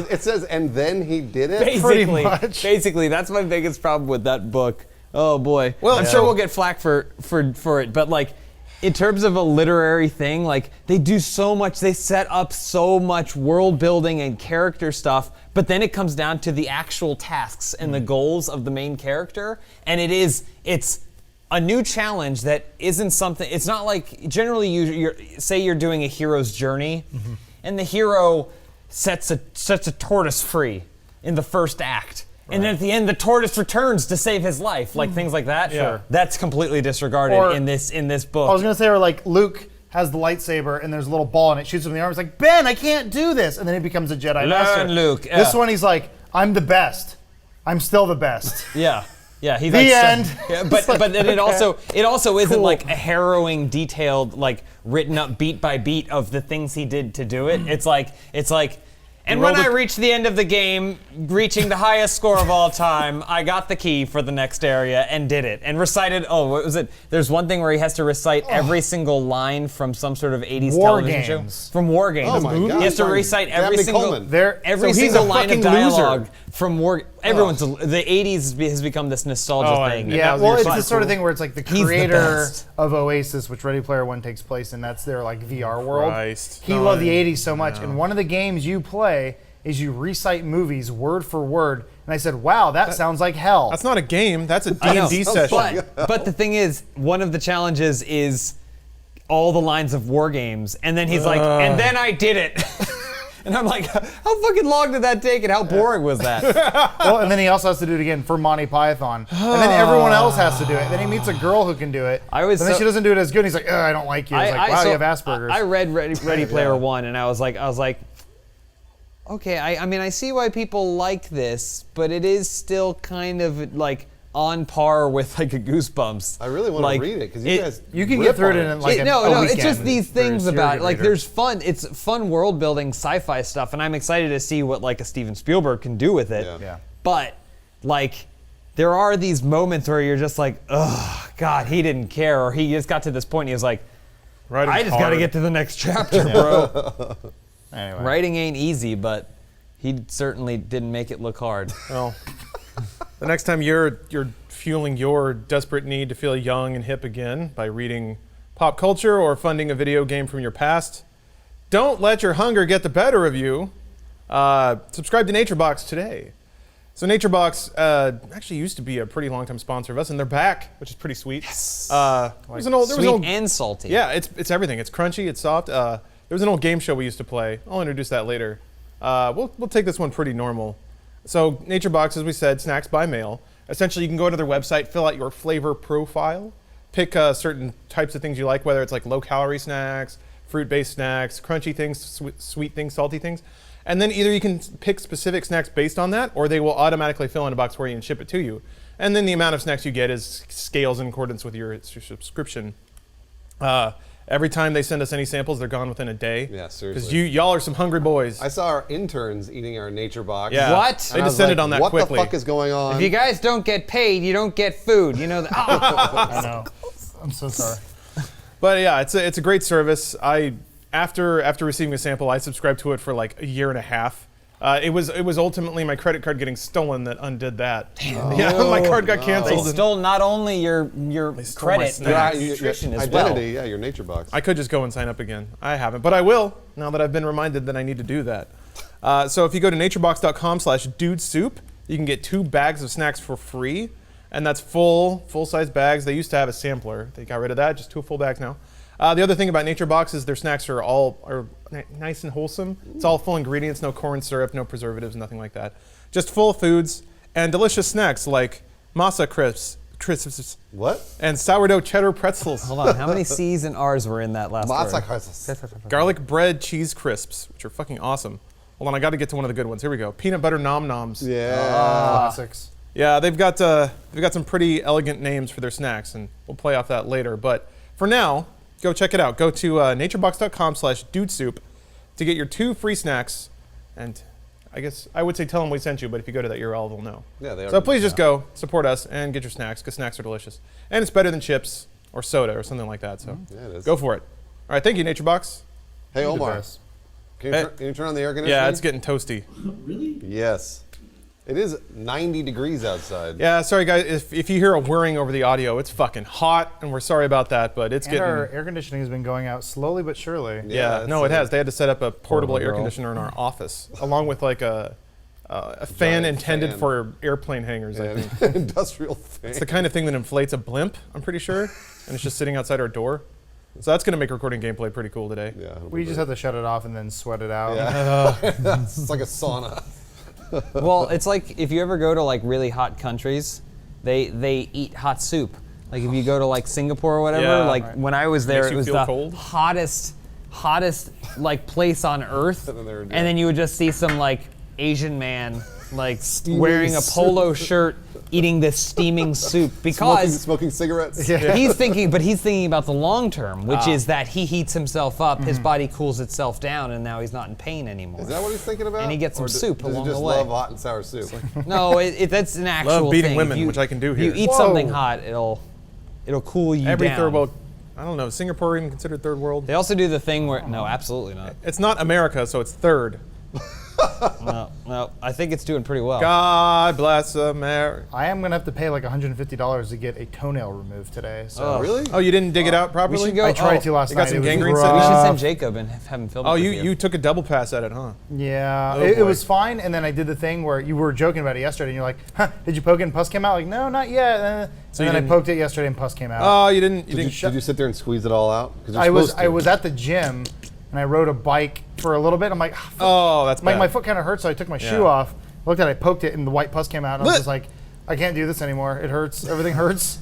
It says, and then he did it. basically much. basically that's my biggest problem with that book. Oh boy. Well, I'm yeah. sure we'll get flack for it, but like in terms of a literary thing, like they do so much, they set up so much world building and character stuff, but then it comes down to the actual tasks and the goals of the main character, and it's a new challenge that isn't something. It's not like generally you're doing a hero's journey, and the hero sets a tortoise free in the first act. And then at the end, the tortoise returns to save his life, like things like that. Yeah. Sure. That's completely disregarded Or- in this book. I was gonna say, or like Luke has the lightsaber and there's a little ball and it shoots him in the arm. It's like, Ben, I can't do this, and then he becomes a Jedi Master. Luke. Yeah. This one, he's like, I'm the best. I'm still the best. Yeah. He's The like end. Yeah, but then it also isn't like a harrowing, detailed, like written up beat by beat of the things he did to do it. It's like. And when I reached the end of the game, reaching the highest score of all time, I got the key for the next area and did it. And recited, what was it? There's one thing where he has to recite every single line from some sort of 80s War television games. show. From War Games. Oh my God. He has to recite every Dabney single Coleman. every So he's single a line of fucking loser. dialogue from War. Everyone's the 80s has become this nostalgia Oh, thing. yeah. Yeah, was well, your it's fun. the sort of thing where it's like the He's the creator best. of Oasis, which Ready Player One takes place in. That's their like VR world. Christ. He No, loved the I- 80s so much, and one of the games you play is you recite movies word for word. And I said, wow, that sounds like hell. That's not a game. That's a I know. D&D session. But the thing is, one of the challenges is all the lines of War Games, and then he's like, and then I did it. And I'm like, how fucking long did that take, and how boring was that? Well, and then he also has to do it again for Monty Python. And then everyone else has to do it. Then he meets a girl who can do it. And then she doesn't do it as good. He's like, I don't like you. It's like, wow, so you have Asperger's. I read Ready Player One, and I was like, okay, I mean, I see why people like this, but it is still kind of like on par with like a Goosebumps. I really want to read it because you guys. you can rip get through it on in like no, a it's just weekend these for a things serial about it. Like, reader. there's fun. It's fun world building sci-fi stuff, and I'm excited to see what like a Steven Spielberg can do with it. Yeah. But like, there are these moments where you're just like, oh God, he didn't care, or he just got to this point. And he was like, Writing's I just got to hard. get to the next chapter, bro. Anyway. Writing ain't easy, but he certainly didn't make it look hard. Well, the next time you're fueling your desperate need to feel young and hip again by reading pop culture or funding a video game from your past, don't let your hunger get the better of you. Subscribe to NatureBox today. So NatureBox actually used to be a pretty long-time sponsor of us, and they're back, which is pretty sweet. Yes. There was an Sweet and salty. yeah, it's everything. It's crunchy, it's soft. There was an old game show we used to play. I'll introduce that later. We'll take this one pretty normal. So NatureBox, as we said, snacks by mail. Essentially, you can go to their website, fill out your flavor profile, pick certain types of things you like, whether it's like low-calorie snacks, fruit-based snacks, crunchy things, sweet things, salty things. And then either you can pick specific snacks based on that, or they will automatically fill in a box for you and ship it to you. And then the amount of snacks you get is scales in accordance with your subscription. Every time they send us any samples, they're gone within a day. Yeah, seriously. Because y'all are some hungry boys. I saw our interns eating our nature box. Yeah. What? They And I was descended like, on that what quickly. the fuck is going on? If you guys don't get paid, you don't get food. You know that. I know. I'm so sorry. But yeah, it's a great service. After receiving a sample, I subscribed to it for like a year and a half. It was ultimately my credit card getting stolen that undid that. Yeah, my card got They canceled. stole not only your stole my credit, snacks. but Yeah, your your nutrition as identity, well. yeah, your nature box. I could just go and sign up again. I haven't, but I will now that I've been reminded that I need to do that. So if you go to naturebox.com/dudesoup, you can get 2 bags of snacks for free, and that's full-size bags. They used to have a sampler. They got rid of that, just 2 full bags now. The other thing about NatureBox is their snacks are nice and wholesome. It's all full ingredients, no corn syrup, no preservatives, nothing like that. Just full foods and delicious snacks like masa crisps, What? and sourdough cheddar pretzels. Hold on, how many C's and R's were in that last word? Matzah. Garlic bread cheese crisps, which are fucking awesome. Hold on, I got to get to one of the good ones. Here we go. Peanut butter nom noms. Yeah. Classics. Yeah, they've got some pretty elegant names for their snacks, and we'll play off that later. But for now, go check it out. Go to naturebox.com/dudesoup to get your 2 free snacks, and I guess I would say tell them we sent you, but if you go to that URL, they'll know. Yeah, they So are. please just go support us and get your snacks, because snacks are delicious, and it's better than chips or soda or something like that. So Yeah, it is. go for it. All right, thank you, NatureBox. Hey, The Omar, best. can you turn on the air conditioning? Yeah, it's getting toasty. Yes. It is 90 degrees outside. Yeah, sorry guys, if you hear a whirring over the audio, it's fucking hot, and we're sorry about that, but it's And getting. our air conditioning has been going out slowly but surely. Yeah, it's, no, it has. They had to set up a portable air girl. conditioner in our office, along with like a fan Giant intended fan. for airplane hangers. I An think industrial thing. it's the kind of thing that inflates a blimp. I'm pretty sure, and it's just sitting outside our door. So that's gonna make recording gameplay pretty cool today. Yeah, it'll We be just great. have to shut it off and then sweat it out. Yeah. It's like a sauna. Well, it's like if you ever go to like really hot countries, they eat hot soup. Like if you go to like Singapore or whatever, Yeah. like Right. when I was there, Makes it you was feel the cold? hottest like place on earth. And then they were And doing- then you would just see some like Asian man like wearing a polo shirt eating this steaming soup because smoking cigarettes. he's thinking about the long term, which is that he heats himself up, his body cools itself down, and now he's not in pain anymore. Is that what he's thinking about? And he gets some Or soup does along he the just way. love hot and sour soup? No, that's an actual beating thing. women, If you- which I can do if you here. eat Whoa. something hot, it'll cool you Every down. third world, I don't know, Singapore even considered third world? They also do the thing where no, absolutely not. It's not America, so it's third. No, I think it's doing pretty well. God bless America. I am gonna have to pay like $150 to get a toenail removed today. So Oh. Really? Oh, you didn't dig it out properly? should go- I tried Oh, to last you got night. some It was gangrene rough. setting We should in? send Jacob and have him film Oh, it you with you took a double pass at it, huh? Yeah, Oh, it boy. was fine. And then I did the thing where you were joking about it yesterday, and you're like, "Huh? Did you poke it and pus came out?" Like, no, not yet. So And you then I didn't- poked it yesterday and pus came out. Oh, you didn't. Did you sit there and squeeze it all out? 'Cause you're I was supposed to. at the gym, and I rode a bike for a little bit. I'm like, "Ah, fuck." Oh, that's bad. my foot kind of hurt, so I took my Yeah. shoe off. Looked at it, I poked it, and the white pus came out. And I was Blech. just like, I can't do this anymore. It hurts. Everything hurts.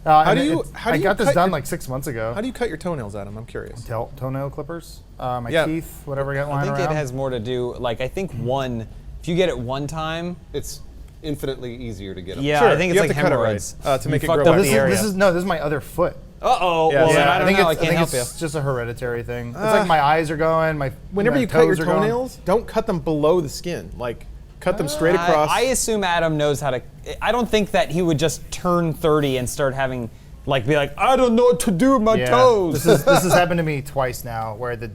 How And do you- it- how do I you got this cut done your- like 6 months ago. How do you cut your toenails, Adam? I'm curious. Toenail clippers, my Yeah. teeth, whatever I got I lying think around. it has more to do. Like I think if you get it one time, It's infinitely easier to get them. yeah, Sure, I think you it's have like to cut it right, hemorrhoids to make You it fucked grow up back. this, the is, area. this is my other foot. Uh-oh. Yeah, Well, yeah. then I don't know. I can't help you. It's just a hereditary thing. It's like my eyes are going. Whenever my you cut your toes are going. toenails, don't cut them below the skin. Like, cut them straight across. I assume Adam knows how to. I don't think that he would just turn 30 and start having, be like, I don't know what to do with my Yeah, toes. this has happened to me twice now, where the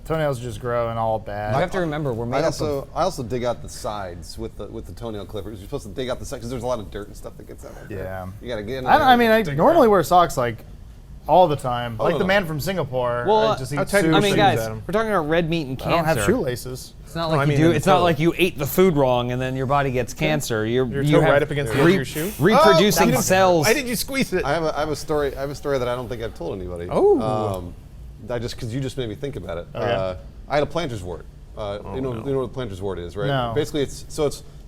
toenails just grow and all bad. You have to remember, we're made I up of. also dig out the sides with the toenail clippers. You're supposed to dig out the sides because there's a lot of dirt and stuff that gets out of there. Yeah. You gotta get in I there. mean, I dig it normally out. wear socks like all the time, like no, the no. man from Singapore. Well, I just eat how tight are soup. your I mean, shoes, guys, Adam? we're talking about red meat and I cancer. don't have shoelaces. It's not No, like I mean you do. in the It's not toe. like you ate the food wrong and then your body gets cancer. Your You toe have right up against the edge of your shoe? Reproducing Oh, cells. Why did you squeeze it? I have a story that I don't think I've told anybody. Oh. Because you just made me think about it. Okay. I had a planter's wart. You know what a planter's wart is, right? No. Basically, it's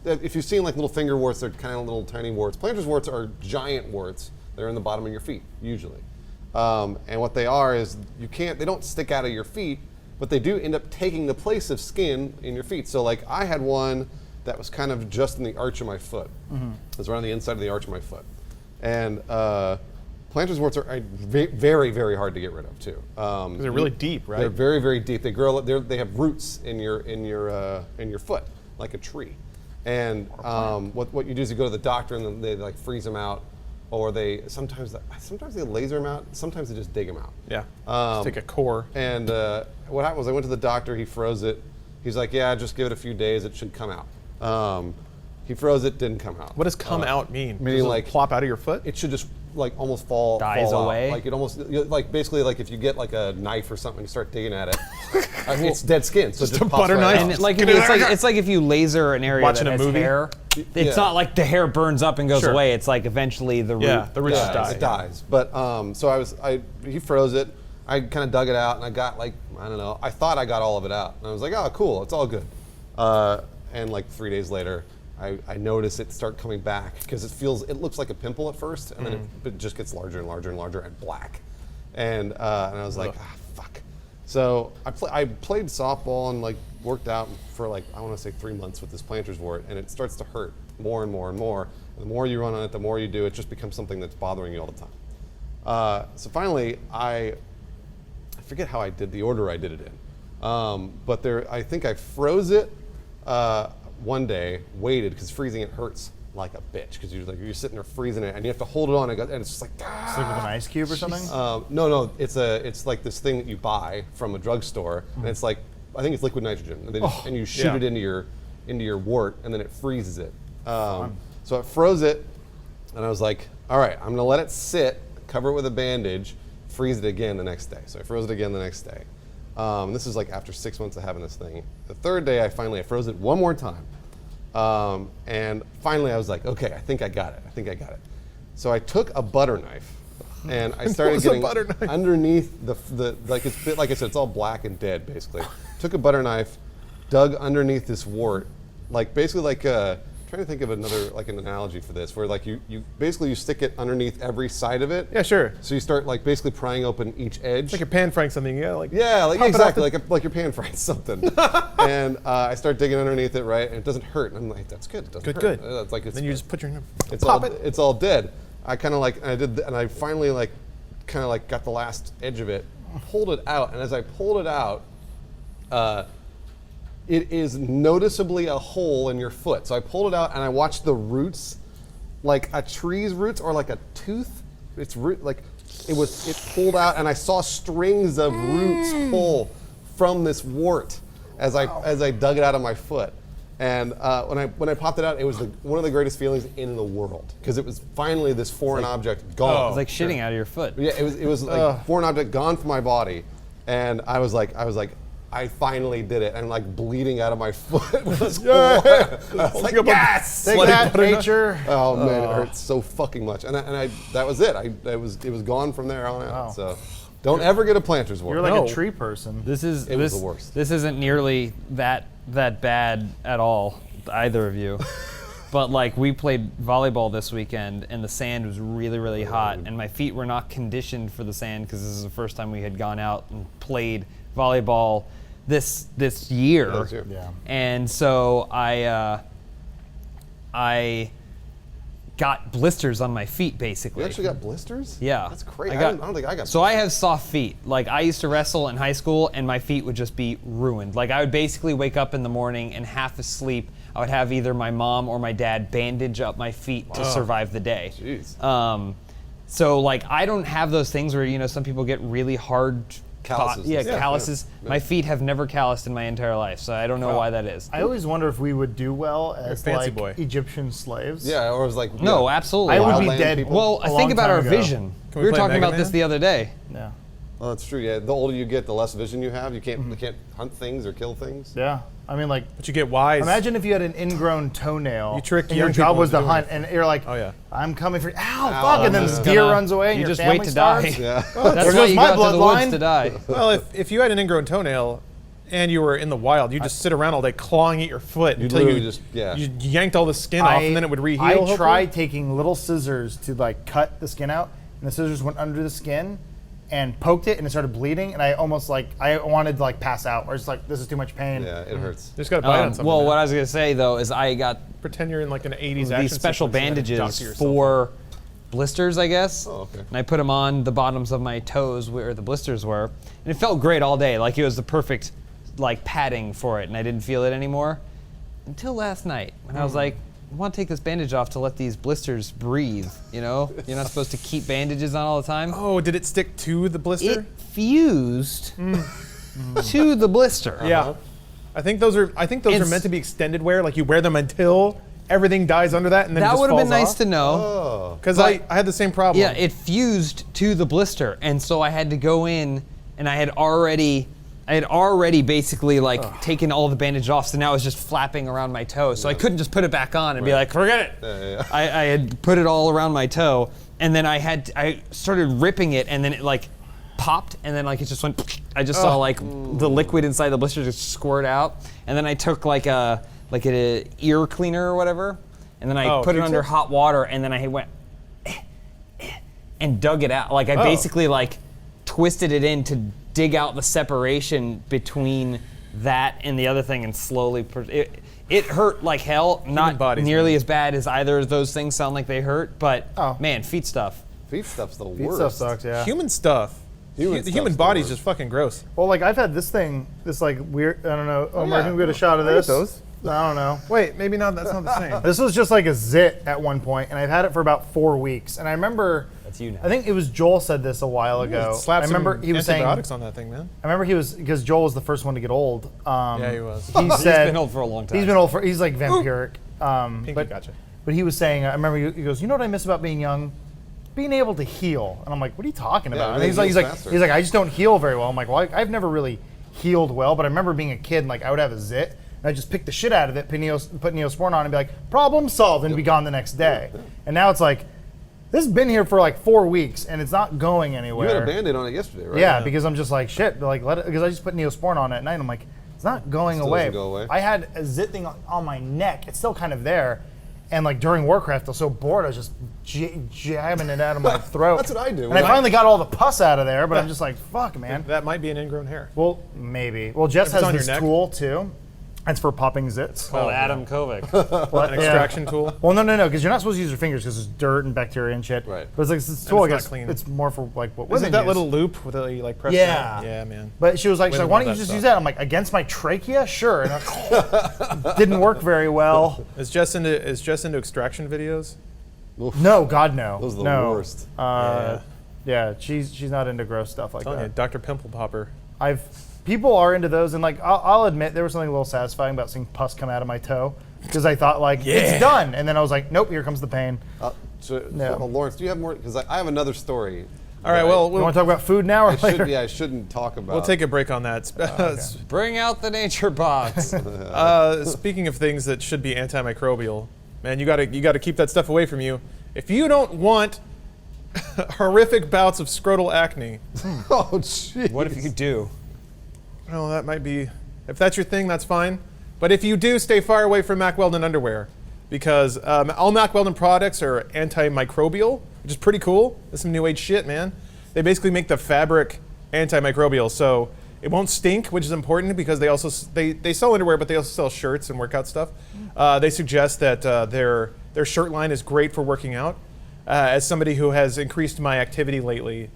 if you've seen like little finger warts, they're kind of little tiny warts. Planter's warts are giant warts. They're in the bottom of your feet usually, and what they are is they don't stick out of your feet, but they do end up taking the place of skin in your feet. So like I had one that was kind of just in the arch of my foot. It was right on the inside of the arch of my foot, and planter's warts are very, very hard to get rid of too. They're really deep, right? They're very, very deep. They grow. They have roots in your foot, like a tree. And what you do is you go to the doctor and then they like freeze them out, or sometimes they laser them out. Sometimes they just dig them out. Yeah. Just take a core. And what happened was I went to the doctor. He froze it. He's like, yeah, just give it a few days. It should come out. He froze it, didn't come out. What does come out mean? meaning Does it like- plop out of your foot? It should just like almost fall Dies fall out. away? Like it almost like basically like if you get like a knife or something, you start digging at it. It's dead skin, so it just a pops butter right knife? out. And it's like if you laser an area Watching that a has movie? hair. Yeah. It's not like the hair burns up and goes Sure. away. It's like eventually the root. Yeah, the root just dies. It dies. But so he froze it. I kind of dug it out, and I got like, I don't know, I thought I got all of it out. And I was like, oh, cool, it's all good. And like 3 days later, I notice it start coming back because it looks like a pimple at first, and then it just gets larger and larger and larger and black. And I was like, fuck. So I played softball and like worked out for like, I want to say 3 months with this planter's wart, and it starts to hurt more and more and more. And the more you run on it, the more you do, it just becomes something that's bothering you all the time. So finally, I forget how I did the order I did it in, but I think I froze it one day, waited because freezing it hurts like a bitch because you're sitting there freezing it and you have to hold it on and it's just like Sleep with an ice cube or something? no, it's like this thing that you buy from a drugstore and it's like I think it's liquid nitrogen and you shoot it into your wart and then it freezes it. So it froze it and I was like, all right, I'm gonna let it sit, cover it with a bandage, freeze it again the next day. So I froze it again the next day. This is like after 6 months of having this thing. The third day I froze it one more time. And finally I was like, okay, I think I got it. So I took a butter knife and I started was a getting butter knife? underneath the like like I said, it's all black and dead basically. Took a butter knife, dug underneath this wart, like basically like trying to think of another like an analogy for this, where like you basically you stick it underneath every side of it. Yeah, sure. So you start like basically prying open each edge. It's like you're pan frying something. Yeah, like Yeah, like pop it exactly, off like you're pan frying something. And I start digging underneath it, right, and it doesn't hurt. And I'm like, that's good. It doesn't hurt. Good. It's like then you just put your it's pop all it. it's all dead. I kind of like and I did and I finally like kind of like got the last edge of it, pulled it out, and as I pulled it out, it is noticeably a hole in your foot. So I pulled it out and I watched the roots, like a tree's roots or like a tooth. It's root like it pulled out and I saw strings of roots pull from this wart as I dug it out of my foot. And when I popped it out, it was one of the greatest feelings in the world because it was finally this foreign object gone. It's like shitting out of your foot. Yeah, it was like foreign object gone from my body, and I was like, I finally did it. I'm like bleeding out of my foot. It was horrible. I was like, yes! Take that, nature. Oh man, it hurts so fucking much. And that was it. It was gone from there on out. Wow. So don't ever get a planter's wart. You're like No. a tree person. This is It was the worst. This isn't nearly that bad at all, either of you. But like we played volleyball this weekend and the sand was really, really hot and my feet were not conditioned for the sand because this is the first time we had gone out and played volleyball this year. Yeah, this year. Yeah. And so I got blisters on my feet basically. You actually got blisters? Yeah. That's crazy. I I don't think I got So I have soft feet. Like I used to wrestle in high school and my feet would just be ruined. Like I would basically wake up in the morning and half asleep, I would have either my mom or my dad bandage up my feet to survive the day. Jeez. So like I don't have those things where some people get really hard Calluses. Yeah, Yeah, calluses. yeah. My feet have never calloused in my entire life, so I don't know why that is. I always wonder if we would do well as fancy like boy. Egyptian slaves. Yeah, or it was like No, absolutely. I would be Wildland dead. people. Well, a I long think about time our ago. vision. Can We we were play talking Mega about this Man? the other day. Yeah. Oh, that's true. Yeah, the older you get, the less vision you have. You can't hunt things or kill things. Yeah. I mean, like, But you get wise. imagine if you had an ingrown toenail. You trick and your young job people was to into doing hunt, and you're like, Oh, yeah. I'm coming for you. Ow, Ow, fuck, and then I'm this just deer gonna- runs away, and you your just family wait to starves. die. Yeah. That's There why goes you my got to the bloodline. woods to die. Well, if you had an ingrown toenail and you were in the wild, you just sit around all day clawing at your foot until literally you just- yeah. you yanked all the skin off, and then it would reheal. I hopefully. tried taking little scissors to like cut the skin out, and the scissors went under the skin and poked it, and it started bleeding, and I almost like I wanted to like pass out, or just like this is too much pain. Yeah, it hurts. You just got to bite on something. Well, man. what I was gonna say though is I got Pretend you're in like an 80s action these special sequence and then bandages doctor yourself. for blisters, I guess. Oh, okay. And I put them on the bottoms of my toes where the blisters were, and it felt great all day. Like it was the perfect like padding for it, and I didn't feel it anymore until last night when I was like, I want to take this bandage off to let these blisters breathe. You're not supposed to keep bandages on all the time. Oh, did it stick to the blister? It fused to the blister. Yeah. I think those are meant to be extended wear. Like you wear them until everything dies under that, and then it That just would have been falls nice off. to know. Oh. Because I had the same problem. Yeah, it fused to the blister, and so I had to go in, and I had already basically like taken all the bandage off, so now it was just flapping around my toe. So I couldn't just put it back on and be like, forget it. Yeah. I had put it all around my toe, and then I started ripping it, and then it like popped, and then like it just went. I just saw like the liquid inside the blister just squirt out, and then I took like an ear cleaner or whatever, and then I put it under hot water, and then I went and dug it out. Like I basically like twisted it in to dig out the separation between that and the other thing, and slowly it hurt like hell. Not nearly as bad as either of those things sound like they hurt, but man, feet stuff. Feet stuff's the worst. Feet stuff sucks, yeah. Human stuff. The human stuff's body's the just fucking gross. Well, like I've had this like weird, I don't know. Omar, can we get a shot of I get this? those. I don't know. Wait, maybe not. That's not the same. This was just like a zit at one point, and I've had it for about 4 weeks. And I remember, That's you now. I think it was Joel said this a while ago. Slap I remember some he was saying, antibiotics on that thing, man. I remember he was, because Joel was the first one to get old. Yeah, he was. He said, been old for a long time. He's been old for, he's like vampiric. Pinky, But gotcha. But he was saying, I remember he goes, you know what I miss about being young? Being able to heal. And I'm like, what are you talking about? And everything he's like, heals faster. he's like, I just don't heal very well. I'm like, well, I've never really healed well, but I remember being a kid and like I would have a zit, and I just pick the shit out of it, put Neosporin on, and be like, problem solved, and be gone the next day. And now it's like, this has been here for like 4 weeks, and it's not going You anywhere. had a Band-Aid on it yesterday, right? Yeah, because I'm just like, shit, like let it, because I just put Neosporin on it at night, and I'm like, it's not going Still away. doesn't go away. I had a zit thing on my neck. It's still kind of there. And like during Warcraft, I was so bored, I was just jamming it out of my throat. That's what I do. And I finally got all the pus out of there, but I'm just like, fuck, man. That might be an ingrown hair. Well, maybe. Well, Jess If it's has on your this neck? tool too. It's for popping zits. Called Adam Kovic. What? An extraction tool. Well, no, because you're not supposed to use your fingers because there's dirt and bacteria and shit. Right. But it's like this tool, I it's not guess clean. it's more for like what Isn't women that use. little loop with you like press Yeah. down? Yeah, man. But she was like, Women why love don't you that just stuff. use that? I'm like, against my trachea? Sure. And didn't work very well. Is Jess into extraction videos? No, God, no. Those are the no. worst. Yeah, she's not into gross stuff like Telling you, that. Dr. Pimple Popper. People are into those, and like I'll admit there was something a little satisfying about seeing pus come out of my toe because I thought like it's done, and then I was like, nope, here comes the pain. Lawrence, do you have more? Because I have another story. All right, well, You want to talk about food now or later? I shouldn't talk about. we'll take a break on that. Bring out the nature box. Speaking of things that should be antimicrobial, man, you gotta keep that stuff away from you. If you don't want horrific bouts of scrotal acne, Oh, jeez. What if you do? well, that might be. If that's your thing, that's fine. But if you do, stay far away from Mack Weldon underwear, because all Mack Weldon products are antimicrobial, which is pretty cool. That's some new age shit, man. They basically make the fabric antimicrobial, so it won't stink, which is important because they also they sell underwear, but they also sell shirts and workout stuff. They suggest that their shirt line is great for working out. As somebody who has increased my activity lately,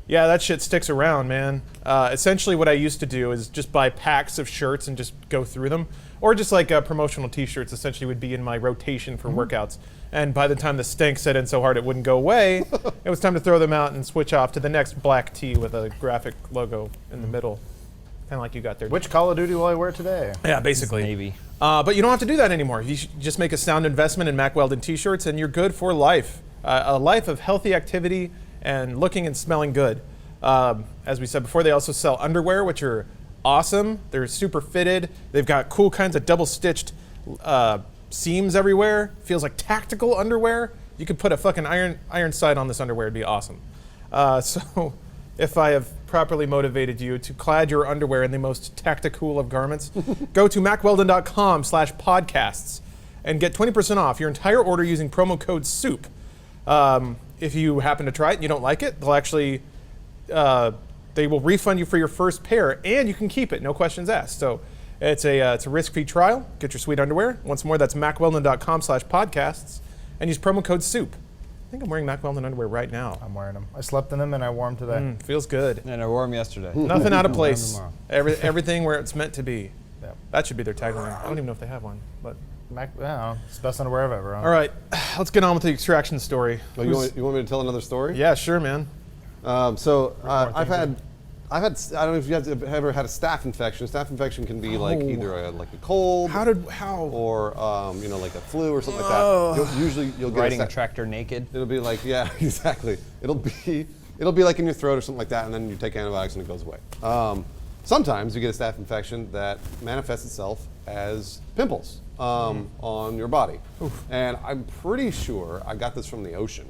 yeah, that shit sticks around, man. Essentially, what I used to do is just buy packs of shirts and just go through them, or just like promotional T-shirts. Essentially, would be in my rotation for workouts. And by the time the stank set in so hard it wouldn't go away, it was time to throw them out and switch off to the next black tee with a graphic logo in the middle, kind of like you got there. Which Call of Duty will I wear today? Yeah, basically. Maybe. But you don't have to do that anymore. You should just make a sound investment in Mack Weldon T-shirts, and you're good for life. A life of healthy activity and looking and smelling good. As we said before, they also sell underwear, which are awesome. They're super fitted. They've got cool kinds of double-stitched seams everywhere. Feels like tactical underwear. You could put a fucking iron sight on this underwear. It'd be awesome. So if I have properly motivated you to clad your underwear in the most tactical of garments, go to mackweldon.com/podcasts and get 20% off your entire order using promo code SOUP. If you happen to try it and you don't like it, they'll actually they will refund you for your first pair, and you can keep it, no questions asked. So it's a risk-free trial. Get your sweet underwear. Once more, that's mackweldon.com/podcasts, and use promo code SOUP. I think I'm wearing Mack Weldon underwear right now. I'm wearing them. I slept in them and I wore them today. Feels good. And I wore them yesterday. Nothing out of Wear 'em place. tomorrow. Everything where it's meant to be. Yeah. That should be their tagline. I don't even know if they have one. But It's the best underwear I've ever owned. all right, let's get on with the extraction story. Oh, you want me to tell another story? Yeah, sure, man. I've had I don't know if you guys have ever had a staph infection. A staph infection can be like either like a cold, How? or like a flu or something like that. You'll get Riding a tractor naked. It'll be like, yeah, exactly. It'll be like in your throat or something like that, and then you take antibiotics and it goes away. Sometimes you get a staph infection that manifests itself as pimples on your body. And I'm pretty sure I got this from the ocean.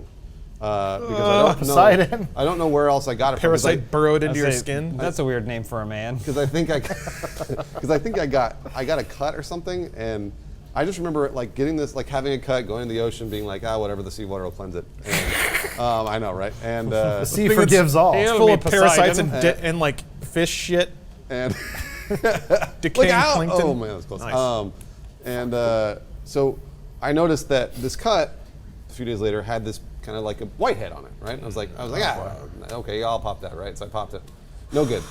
Because I don't know where else I got it Parasite from. burrowed into your skin. That's a weird name for a man. Because I think I got a cut or something, and I just remember like getting this, like having a cut, going to the ocean, being like, whatever, the seawater will cleanse it. And, I know, right? And The sea forgives all. It's full of parasites and like fish shit. and Decaying plankton. oh man, that's close. Nice. So I noticed that this cut a few days later had this kind of like a whitehead on it, right? And I was like, okay, I'll pop that, right? So I popped it. No good.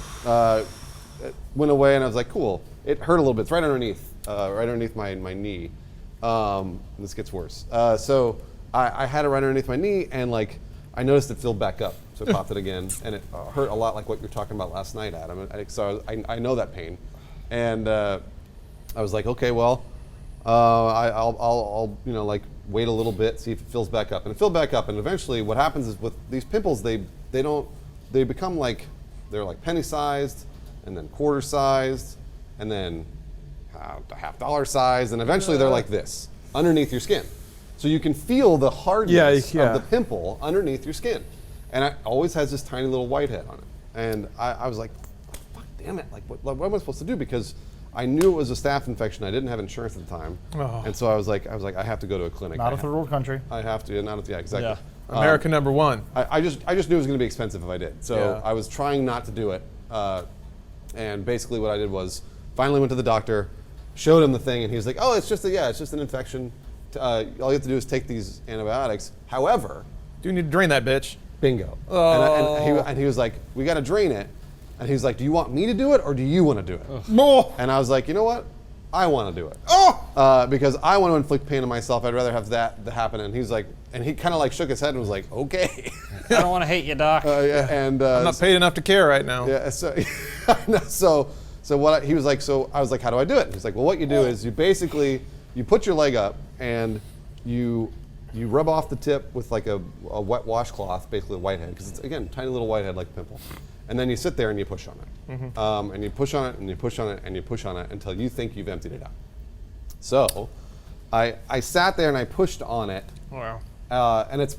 It went away, and I was like, cool. It hurt a little bit. It's right underneath my knee. This gets worse. So I had it right underneath my knee, and like I noticed it filled back up. So I popped it again, and it hurt a lot, like what you were talking about last night, Adam. So I know that pain, and I was like, okay, well, I'll like wait a little bit, see if it fills back up, and it filled back up. And eventually, what happens is with these pimples, they become like they're like penny sized, and then quarter sized, and then $50 sized, and eventually they're like this underneath your skin. So you can feel the hardness of the pimple underneath your skin. And it always has this tiny little whitehead on it. And I was like, fuck, damn it. Like, what am I supposed to do? Because I knew it was a staph infection. I didn't have insurance at the time. And so I was like, I have to go to a clinic. Not a third world country. I have to. Yeah, exactly. Yeah. America number one. I just knew it was going to be expensive if I did. So I was trying not to do it. And basically what I did was finally went to the doctor, showed him the thing, and he was like, oh, it's just an infection. All you have to do is take these antibiotics. However, Do you need to drain that bitch? bingo. Oh. And he was like, we got to drain it. And he was like, do you want me to do it or do you want to do it? No. And I was like, you know what? I want to do it. Because I want to inflict pain on myself. I'd rather have that happen. And he's like, and he kind of like shook his head and was like, okay. I don't want to hate you, Doc. And I'm not paid enough to care right now. yeah, so he was like, so I was like, how do I do it? And he's like, well, what you do is you put your leg up and you rub off the tip with like a wet washcloth, basically a whitehead, because it's, again, tiny little whitehead like a pimple. And then you sit there and you push on it. And you push on it and you push on it and you push on it until you think you've emptied it out. So I sat there and I pushed on it. Wow. And it's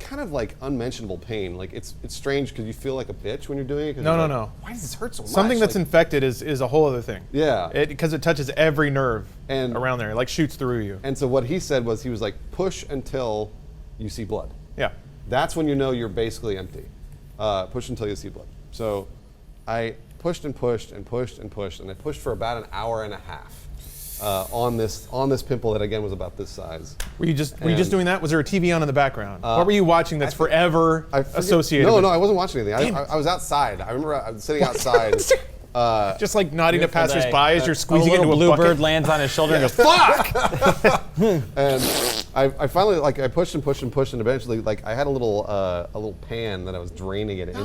kind of like unmentionable pain. Like it's strange because you feel like a bitch when you're doing it. No. Why does this hurt so much? Something that's Like, infected is a whole other thing. Yeah. Because it touches every nerve And- around there. It like shoots through you. And so what he said was, he was like, push until you see blood. Yeah. That's when you know you're basically empty. Push until you see blood. So I pushed and pushed and pushed and pushed, and I pushed for about an hour and a half on this pimple that again was about this size. Were you just doing that? Was there a TV on in the background? What were you watching that's forever I forget- associated No, with? I wasn't watching anything. I was outside. I remember I was sitting outside. Just like nodding to Beautiful day. passersby as you're squeezing a into little a bluebird bucket. lands on his shoulder and goes, "Fuck!" And I finally, like, I pushed and pushed and pushed, and eventually, like, I had a little pan that I was draining it into.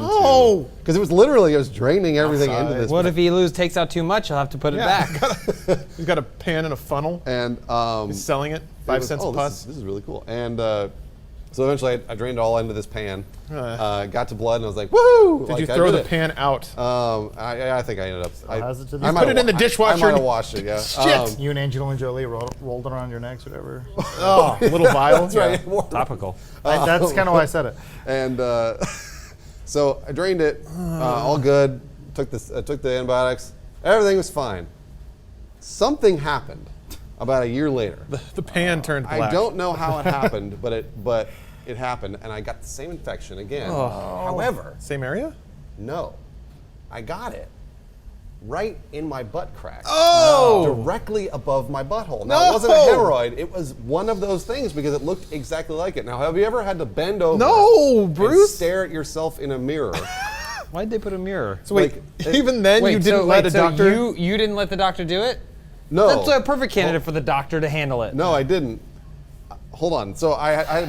Because it was draining everything into this. What if he takes out too much? He'll have to put it back. He's got a pan and a funnel. And He's selling it 5 cents a pus. This is really cool. And so eventually, I drained it all into this pan. Got to blood, and I was like, "Woohoo!" Did you throw the pan out? I think I ended up. has it to the- I You might put have it in the wa- dishwasher I might and- have washed it. Yeah. Shit! You and Angelina Jolie rolled it around your necks, whatever. Oh, little vial. That's right. Topical. That's kind of why I said it. And so I drained it, all good. Took the antibiotics. Everything was fine. Something happened about a year later. The pan turned black. I don't know how it happened, but it happened, and I got the same infection again. However, Same area? no, I got it right in my butt crack. Oh! Directly above my butthole. Now, it wasn't a hemorrhoid. It was one of those things because it looked exactly like it. Now, have you ever had to bend over No, and Bruce. stare at yourself in a mirror? Why'd they put a mirror? So wait, Like, even then you didn't let a doctor? You didn't let the doctor do it? No. That's a perfect candidate for the doctor to handle it. No, I didn't. hold on. So I had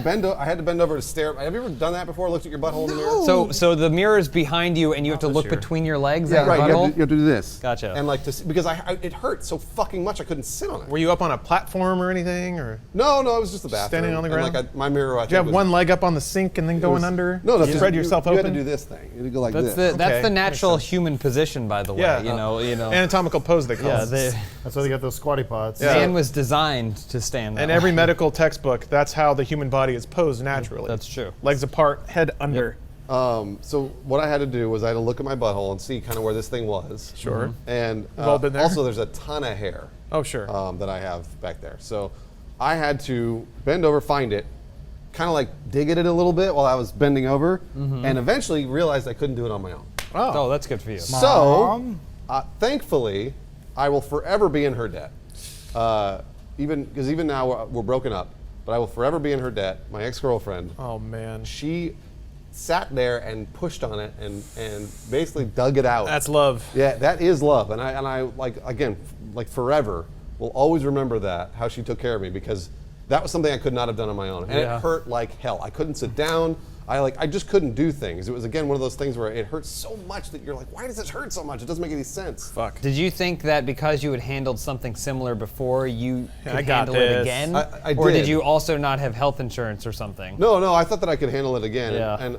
to bend over to stare. Have you ever done that before? Looked at your butthole in the mirror? So the mirror is behind you, and you have to look year. between your legs. Yeah, and right. your You butthole? have to do this. Gotcha. And like because it hurt so fucking much I couldn't sit on it. Were you up on a platform or anything, or No, it was just the bathroom. Standing on the And, ground? like my mirror. did you have one leg up on the sink and then going under? No, You spread yourself you open. had to do this thing. You had to go like That's this. the Okay, natural makes sense. human position, by the way. Yeah, You know. Anatomical pose, they call Yeah, it. That's why they got those squatty pods. Yeah. man was designed to stand. In that every way. medical textbook, that's how the human body is posed naturally. That's true. Legs apart, head under. So what I had to do was I had to look at my butthole and see kind of where this thing was. Sure. And We've all been there. also there's a ton of hair Oh, sure. that I have back there. So I had to bend over, find it, kind of like dig at it a little bit while I was bending over, and eventually realized I couldn't do it on my own. Oh, that's good for you. So thankfully, I will forever be in her debt. Even now we're broken up, but I will forever be in her debt. My ex-girlfriend. Oh man. She sat there and pushed on it and basically dug it out. That's love. Yeah, that is love, and I like again like forever will always remember that how she took care of me because that was something I could not have done on my own, and Yeah. it hurt like hell. I couldn't sit down. I just couldn't do things. It was again one of those things where it hurts so much that you're like, why does this hurt so much? It doesn't make any sense. Fuck. Did you think that because you had handled something similar before, you could I got handle it this. again? I or did did. you also not have health insurance or something? No, I thought that I could handle it again, Yeah. and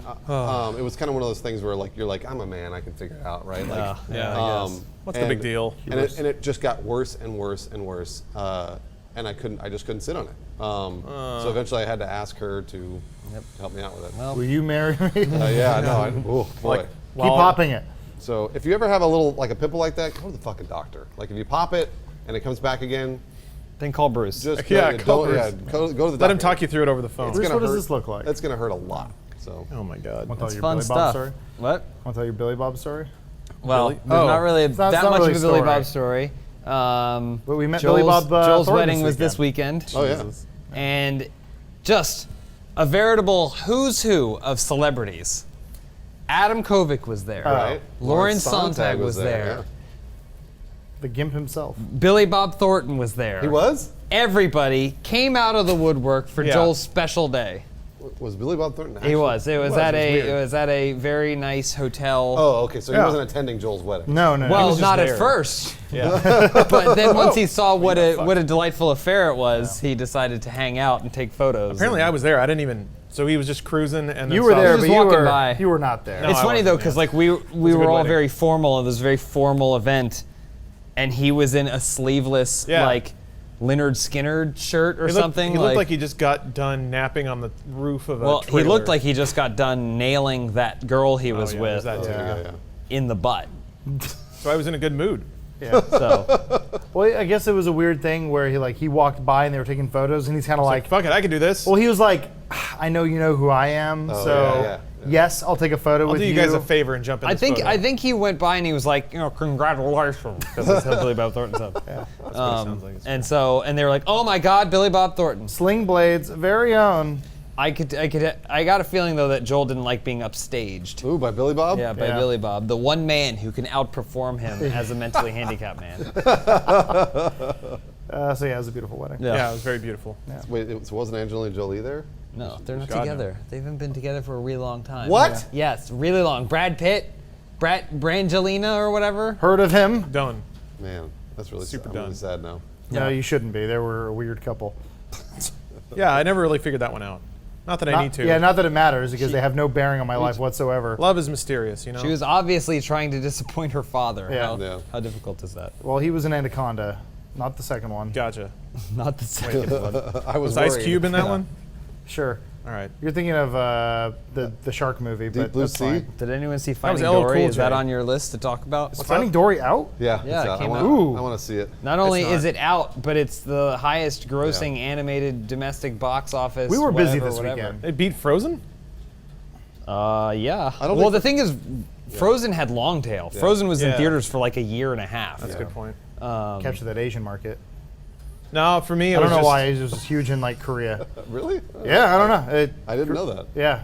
it was kind of one of those things where like you're like, I'm a man, I can figure it out, right? Like, Yeah, I guess. What's the big deal? And it just got worse and worse and worse, and I just couldn't sit on it. So eventually I had to ask her to help me out with it. Will you marry me? Yeah, no, oh boy. Keep popping it. So if you ever have a little like a pimple like that, go to the fucking doctor. Like if you pop it and it comes back again, Then call Bruce. just Yeah, go to the doctor. Let him talk you through it over the phone. It's Bruce, gonna what does hurt. this look like? It's gonna hurt a lot. So Oh my God. Want to tell It's your fun Billy Bob stuff. story? What? Want to tell your Billy Bob story? Well, Billy? there's Oh. not really not- that it's not much really of a Billy story. Bob story. But we met Billy Bob Joel's Thornton wedding was this this weekend. oh yeah. And just a veritable who's who of celebrities. Adam Kovic was there. Right. Lauren Sontag was there. yeah. The Gimp himself. Billy Bob Thornton was there. He was? Everybody came out of the woodwork for Yeah. Joel's special day. Was Billy Bob Thornton? He was. It was at It was weird. it was at a very nice hotel. Oh, okay. So he Yeah. wasn't attending Joel's wedding. No. well, was just not there. at first, Yeah. but then once he saw what a delightful affair it was, he decided to hang out and take photos. Apparently, I was there. I didn't even. So he was just cruising, and then You were saw there, us. just but walking by. you were not there. No. It's I funny wasn't, though, because yeah. like we a were good all wedding. very formal. It was a very formal event, and he was in a sleeveless Yeah. like Leonard Skinner shirt or He looked, something. He looked like he just got done napping on the roof of a well, he trailer. looked like he just got done nailing that girl he was yeah, with there's that too. Yeah. in the butt. So I was in a good mood. Yeah. So Well, I guess it was a weird thing where he walked by and they were taking photos, and he's kind of Like, like, fuck it, I can do this. well, he was like, I know you know who I am, Oh, so yeah. yes, I'll take a photo I'll with do you guys a favor and jump in I this think photo. I think he went by and he was like, congratulations, because that's how Billy Bob Thornton said. That's what it sounds like. And they were like, oh my God, Billy Bob Thornton. Sling Blades, very own. I got a feeling though that Joel didn't like being upstaged. Ooh, by Billy Bob? Yeah, by Yeah. Billy Bob, the one man who can outperform him as a mentally handicapped man. So yeah, it was a beautiful wedding. Yeah, it was very beautiful. Wait, so wasn't Angelina Jolie there? No, they're not God, no. together. They haven't been together for a really long time. What? Yeah. Yes, really long. Brad Pitt, Brangelina or whatever. Heard of him? Done. Man, that's really Super sad. I'm done. really sad now. No, you shouldn't be. They were a weird couple. Yeah, I never really figured that one out. Not that I need to. Yeah, not that it matters because they have no bearing on my life whatsoever. Love is mysterious, you know. She was obviously trying to disappoint her father. Yeah. How, Yeah. how difficult is that? Well, he was an anaconda, not the second one. Gotcha. Not the second one. I was Was Ice worried. Cube in that one? Sure. All right. You're thinking of the shark movie, Deep but Blue that's Sea? fine. Did anyone see was Finding LL Dory? Cool Is that J. on your list to talk about? Is Finding Dory out? Yeah, Yeah, it's it out. came I out. wanna- I want to see it. Not only not. is it out, but it's the highest grossing animated domestic box office. We were busy whatever, this whatever. weekend. It beat Frozen? Yeah. I don't well, think the thing is, Frozen had long tail. Frozen was in Yeah. theaters for like a year and a half. That's a good point. Capture that Asian market. No, for me, it I don't was know just, why it was huge in like Korea. Really? Yeah, I don't know. I didn't know that. Yeah.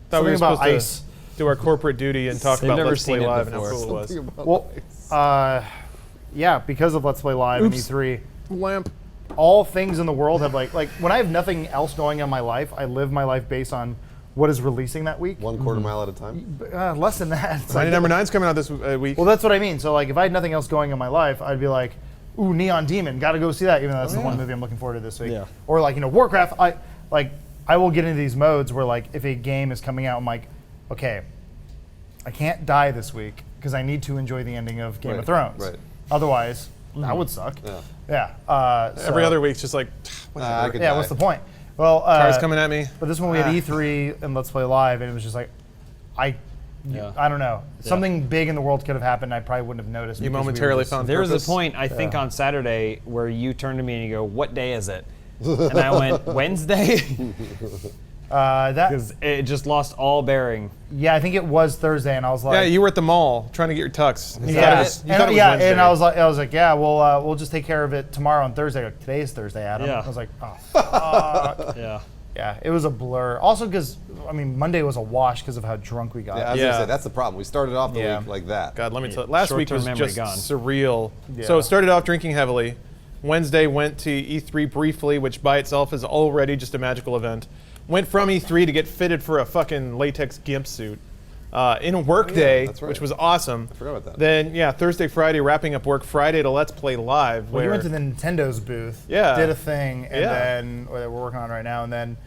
Thought we were Something about supposed ice. to do our corporate duty and talk They've about never Let's Play seen it Live and how before. cool it was. Something about Well, ice. yeah, because of Let's Play Live and Oops. E3. Lamp. all things in the world have like when I have nothing else going on in my life, I live my life based on what is releasing that week. 1/4 mile at a time. Less than that. It's like, Number 9's coming out this week. well, that's what I mean. So like if I had nothing else going in my life, I'd be like, ooh, Neon Demon, gotta go see that, even though that's the one movie I'm looking forward to this week. Yeah. Or like, Warcraft, I will get into these modes where like if a game is coming out, I'm like, okay, I can't die this week because I need to enjoy the ending of Game of Thrones. Right. Otherwise, that would suck. Yeah. Yeah. Every other week's just like, I could Yeah, die. what's the point? Well, cars coming at me. but this one we had E3 and Let's Play Live, and it was just like, I don't know. Something big in the world could have happened. I probably wouldn't have noticed. You because we were momentarily just- found There was a purpose. point, I think, on Saturday where you turned to me and you go, "What day is it?" And I went, "Wednesday," that. because it just lost all bearing. Yeah, I think it was Thursday, and I was like, Yeah, you were at the mall trying to get your tux. You Yeah, thought it was Wednesday. and I was like, yeah, we'll just take care of it tomorrow on Thursday. Like, today is Thursday, Adam. Yeah. I was like, oh, fuck. Yeah. Yeah, it was a blur. Also, because Monday was a wash because of how drunk we got. Yeah, I was Yeah. gonna say that's the problem. We started off the Yeah. week like that. God, let me tell you. Last week Short-term was memory just gone. surreal. Yeah. So it started off drinking heavily. Wednesday went to E3 briefly, which by itself is already just a magical event. Went from E3 to get fitted for a fucking latex gimp suit in a work day, that's right. which was awesome. I forgot about that. Then, Thursday, Friday, wrapping up work. Friday to Let's Play Live. Well, you where went to the Nintendo's booth, Yeah. did a thing, and Yeah. then or that we're working on right now, and then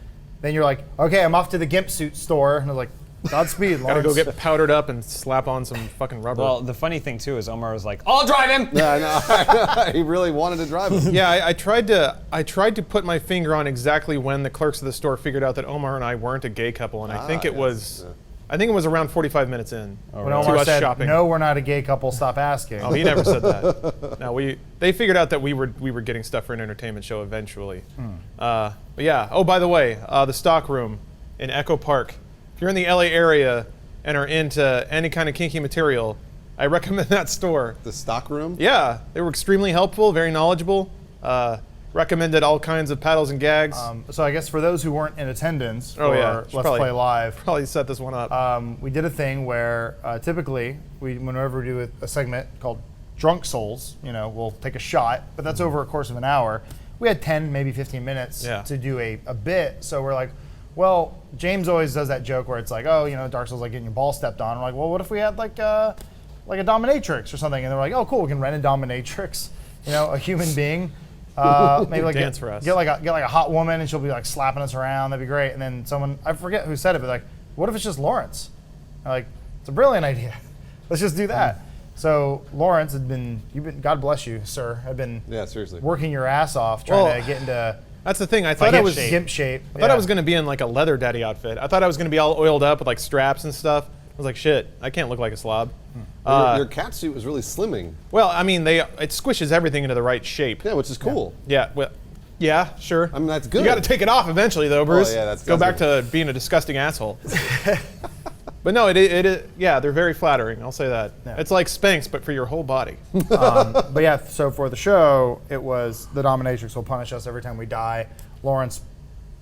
you're like, okay, I'm off to the gimp suit store, and I was like, Godspeed, Gotta Lawrence. go get powdered up and slap on some fucking rubber. Well, the funny thing too is Omar was like, "I'll drive him." Yeah, I know. He really wanted to drive him. Yeah, I tried to put my finger on exactly when the clerks of the store figured out that Omar and I weren't a gay couple, and I think it yes, was, yeah. I think it was around 45 minutes in When to Omar us said, shopping. no, we're not a gay couple, stop asking. Oh, he never said that. No, they figured out that we were getting stuff for an entertainment show eventually. But yeah. Oh, by the way, the stock room in Echo Park. If you're in the LA area and are into any kind of kinky material, I recommend that store. The stock room. Yeah, they were extremely helpful, very knowledgeable. Recommended all kinds of paddles and gags. So I guess for those who weren't in attendance for Oh, yeah. Let's Should probably- Play Live, Probably set this one up. we did a thing where typically whenever we do a segment called Drunk Souls, we'll take a shot, but that's over a course of an hour. We had 10, maybe 15 minutes Yeah. to do a bit. So we're like, well, James always does that joke where it's like, oh, Dark Souls like getting your ball stepped on. We're like, well, what if we had like a dominatrix or something? And they're like, oh, cool, we can rent a dominatrix, a human being. Maybe like Dance for us. get like a hot woman and she'll be like slapping us around. That'd be great. And then someone, I forget who said it, but like, what if it's just Lawrence? I'm like, it's a brilliant idea. Let's just do that. So Lawrence God bless you, sir, had been Yeah, seriously. working your ass off trying Well, to get into That's the thing. I thought I was gimp shape. I thought I was going to be in like a leather daddy outfit. I thought I was going to be all oiled up with like straps and stuff. I was like, shit, I can't look like a slob. Your cat suit was really slimming. Well, I mean, it squishes everything into the right shape. Yeah, which is cool. Yeah, well, yeah, sure. I mean, that's good. You got to take it off eventually, though, Bruce. yeah, that's Go back good. to being a disgusting asshole. But no, yeah, they're very flattering. I'll say that. Yeah. It's like Spanx, but for your whole body. But yeah, so for the show, it was the dominatrix will punish us every time we die. Lawrence